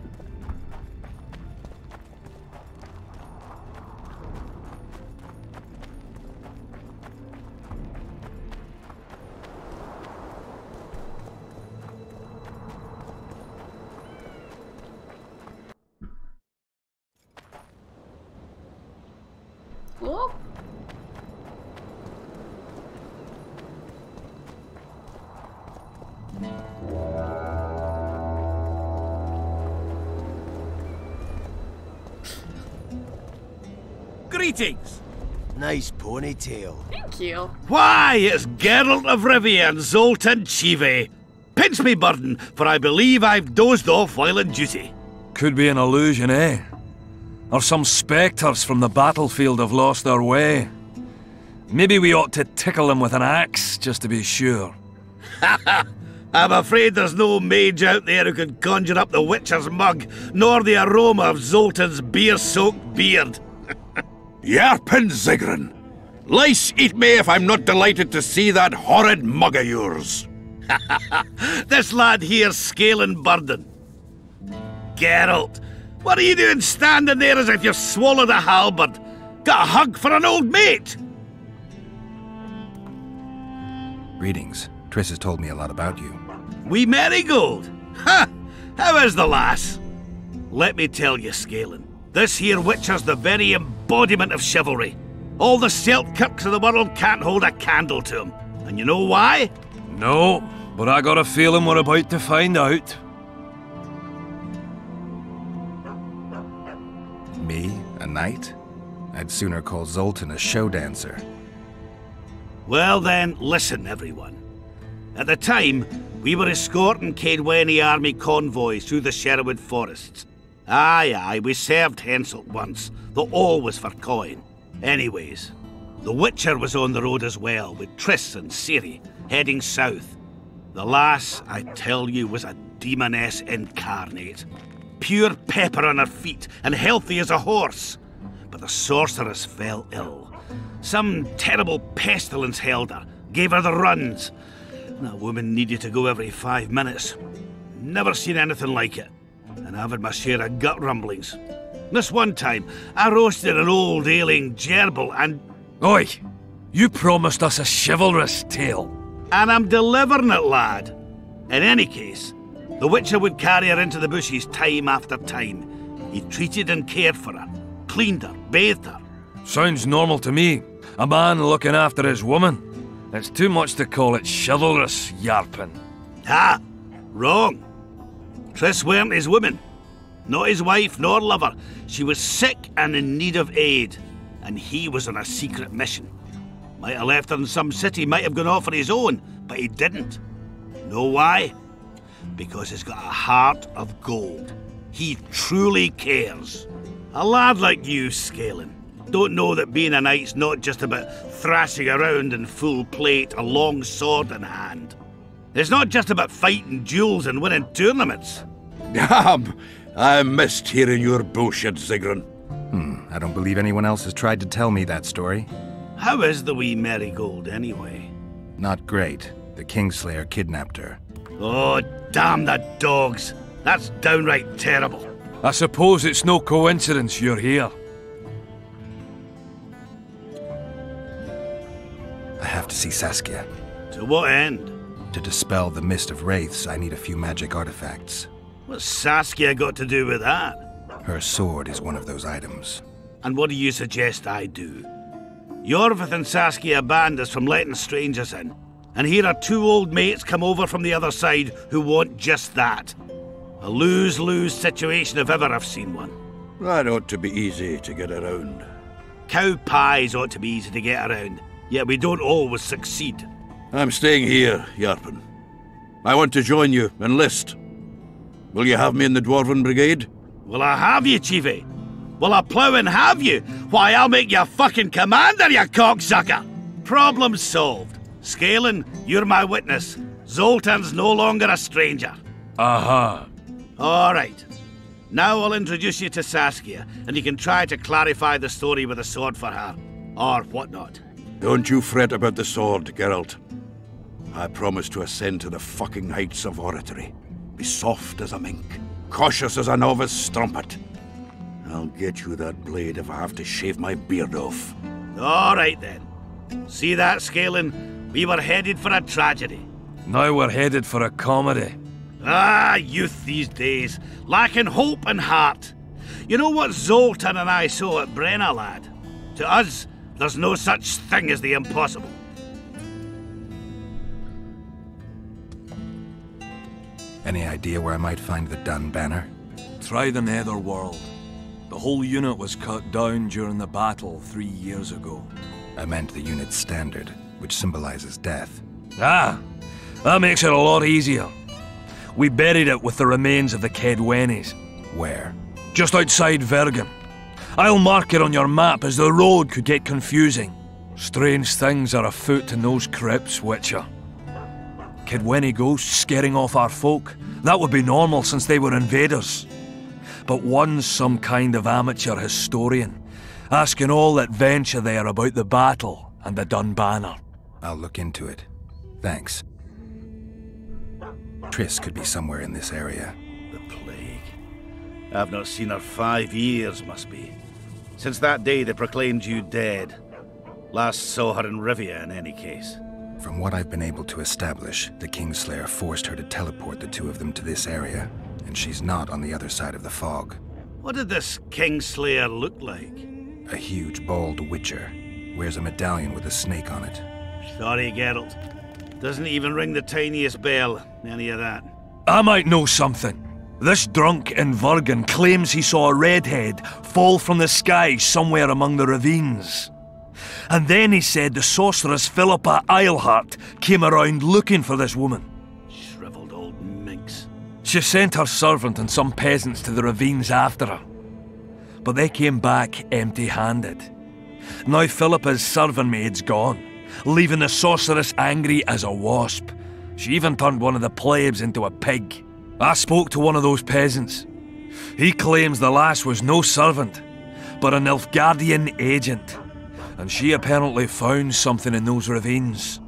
Cool. Greetings. Nice ponytail. Thank you. Why, it's Geralt of Rivia and Zoltan Chive. Pinch me, burden, for I believe I've dozed off while on duty. Could be an illusion, eh? Or some spectres from the battlefield have lost their way. Maybe we ought to tickle them with an axe, just to be sure. Ha ha! I'm afraid there's no mage out there who can conjure up the Witcher's mug, nor the aroma of Zoltan's beer-soaked beard. Yarpen Zigrin! Lice eat me if I'm not delighted to see that horrid mug of yours. This lad here's scaling burden. Geralt, what are you doing standing there as if you've swallowed a halberd? Got a hug for an old mate? Greetings. Triss has told me a lot about you. We Marigold? Ha! How is the lass? Let me tell you, Scalen, this here Witcher's the very embodiment of chivalry. All the Selkirks of the world can't hold a candle to him. And you know why? No, but I got a feeling we're about to find out. Me? A knight? I'd sooner call Zoltan a show dancer. Well then, listen everyone. At the time, we were escorting Caedwene army convoys through the Sherwood forests. Aye, we served Henselt once, though always for coin. Anyways, the Witcher was on the road as well, with Triss and Ciri, heading south. The lass, I tell you, was a demoness incarnate. Pure pepper on her feet, and healthy as a horse. But the sorceress fell ill. Some terrible pestilence held her, gave her the runs. That woman needed to go every 5 minutes. Never seen anything like it. And I've had my share of gut rumblings. This one time, I roasted an old ailing gerbil and... Oi! You promised us a chivalrous tale. And I'm delivering it, lad. In any case, the Witcher would carry her into the bushes time after time. He treated and cared for her, cleaned her, bathed her. Sounds normal to me. A man looking after his woman. It's too much to call it chivalrous, Yarpen. Ah, wrong. Triss weren't his woman. Not his wife nor lover. She was sick and in need of aid. And he was on a secret mission. Might have left her in some city, might have gone off on his own, but he didn't. Know why? Because he's got a heart of gold. He truly cares. A lad like you, Scalen, don't know that being a knight's not just about thrashing around in full plate, a long sword in hand. It's not just about fighting duels and winning tournaments. I missed hearing your bullshit, Zigrin. I don't believe anyone else has tried to tell me that story. How is the wee Marigold, anyway? Not great. The Kingslayer kidnapped her. Oh, damn the dogs. That's downright terrible. I suppose it's no coincidence you're here. I have to see Saskia. To what end? To dispel the mist of wraiths, I need a few magic artifacts. What's Saskia got to do with that? Her sword is one of those items. And what do you suggest I do? Yorvith and Saskia banned us from letting strangers in. And here are 2 old mates come over from the other side who want just that. A lose-lose situation if ever I've seen one. That ought to be easy to get around. Cow pies ought to be easy to get around, yet we don't always succeed. I'm staying here, Yarpen. I want to join you, enlist. Will you have me in the Dwarven Brigade? Will I have you, Chiefy? Will I plough and have you? Why, I'll make you fucking commander, you cocksucker! Problem solved. Scalen, you're my witness. Zoltan's no longer a stranger. Aha. All right. Now I'll introduce you to Saskia, and you can try to clarify the story with a sword for her. Or whatnot. Don't you fret about the sword, Geralt. I promise to ascend to the fucking heights of oratory. Be soft as a mink, cautious as a novice strumpet. I'll get you that blade if I have to shave my beard off. All right then. See that, Scalen? We were headed for a tragedy. Now we're headed for a comedy. Ah, youth these days, lacking hope and heart. You know what Zoltan and I saw at Brenna, lad? To us, there's no such thing as the impossible. Any idea where I might find the Dun banner? Try the Netherworld. The whole unit was cut down during the battle 3 years ago. I meant the unit's standard, which symbolizes death. Ah, that makes it a lot easier. We buried it with the remains of the Caedwenes. Where? Just outside Vergen. I'll mark it on your map as the road could get confusing. Strange things are afoot in those crypts, Witcher. Kidwenny ghosts scaring off our folk. That would be normal since they were invaders. But one's some kind of amateur historian, asking all that venture there about the battle and the Dun Banner. I'll look into it. Thanks. Triss could be somewhere in this area. The plague. I've not seen her 5 years, must be. Since that day they proclaimed you dead. Last saw her in Rivia, in any case. From what I've been able to establish, the Kingslayer forced her to teleport the two of them to this area, and she's not on the other side of the fog. What did this Kingslayer look like? A huge, bald witcher. Wears a medallion with a snake on it. Sorry, Geralt. Doesn't even ring the tiniest bell, any of that. I might know something. This drunk in Vergen claims he saw a redhead fall from the sky somewhere among the ravines. And then he said the sorceress Philippa Eilhart came around looking for this woman. Shriveled old minx. She sent her servant and some peasants to the ravines after her. But they came back empty-handed. Now Philippa's servant maid's gone, leaving the sorceress angry as a wasp. She even turned one of the plebs into a pig. I spoke to one of those peasants. He claims the lass was no servant, but an Nilfgaardian agent. And she apparently found something in those ravines.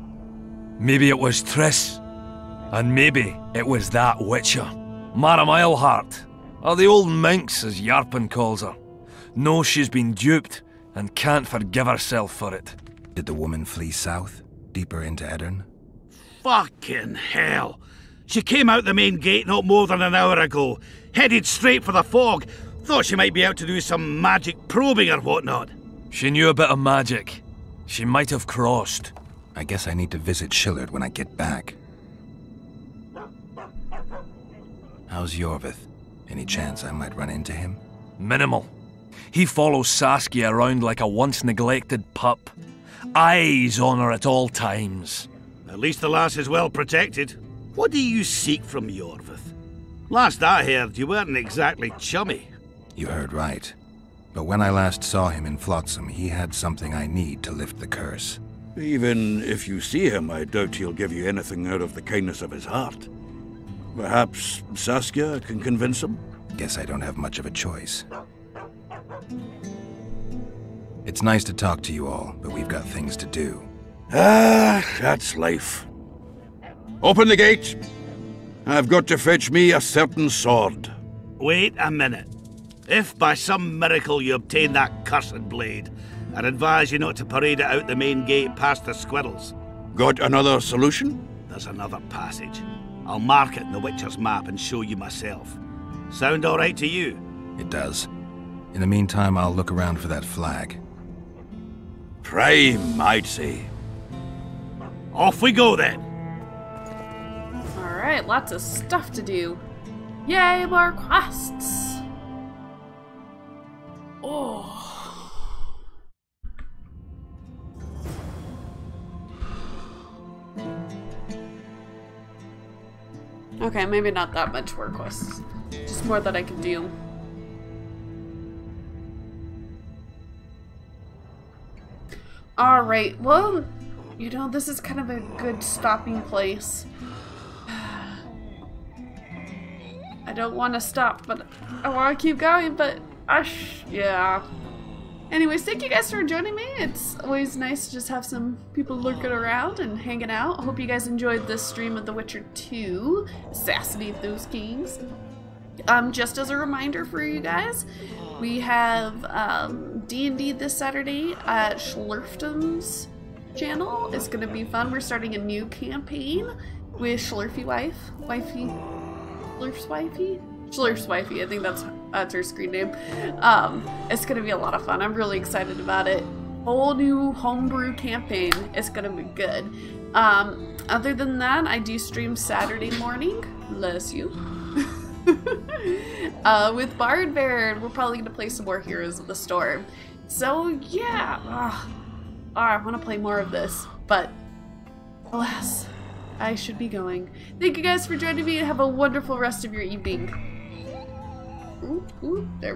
Maybe it was Triss. And maybe it was that witcher. Madame Eilhart, or the old minx as Yarpen calls her, knows she's been duped and can't forgive herself for it. Did the woman flee south, deeper into Edirn? Fucking hell! She came out the main gate not more than an hour ago, headed straight for the fog. Thought she might be out to do some magic probing or whatnot. She knew a bit of magic. She might have crossed. I guess I need to visit Shillard when I get back. How's Yorvith? Any chance I might run into him? Minimal. He follows Saskia around like a once-neglected pup. Eyes on her at all times. At least the lass is well protected. What do you seek from Yorvith? Last I heard, you weren't exactly chummy. You heard right. But when I last saw him in Flotsam, he had something I need to lift the curse. Even if you see him, I doubt he'll give you anything out of the kindness of his heart. Perhaps Saskia can convince him? Guess I don't have much of a choice. It's nice to talk to you all, but we've got things to do. Ah, that's life. Open the gate! I've got to fetch me a certain sword. Wait a minute. If by some miracle you obtain that cursed blade, I'd advise you not to parade it out the main gate past the squirrels. Got another solution? There's another passage. I'll mark it in the Witcher's map and show you myself. Sound all right to you? It does. In the meantime, I'll look around for that flag. Prime, I'd say. Off we go then. Alright, lots of stuff to do. Yay, more quests! Oh. Okay, maybe not that much work quests. Just more that I can do. Alright, well, you know, this is kind of a good stopping place. I don't want to stop, but I want to keep going, but yeah. Anyways, thank you guys for joining me. It's always nice to just have some people lurking around and hanging out. I hope you guys enjoyed this stream of The Witcher 2, Assassinate Those Kings. Just as a reminder for you guys, we have D&D this Saturday at Schlurftum's channel. It's going to be fun. We're starting a new campaign with Schlurf's wifey, I think that's her screen name. It's gonna be a lot of fun. I'm really excited about it. Whole new homebrew campaign. It's gonna be good. Other than that, I do stream Saturday morning. Bless you. With Bard Bear, we're probably gonna play some more Heroes of the Storm. So yeah, I want to play more of this, but alas, I should be going. Thank you guys for joining me and have a wonderful rest of your evening. Ooh, there we go.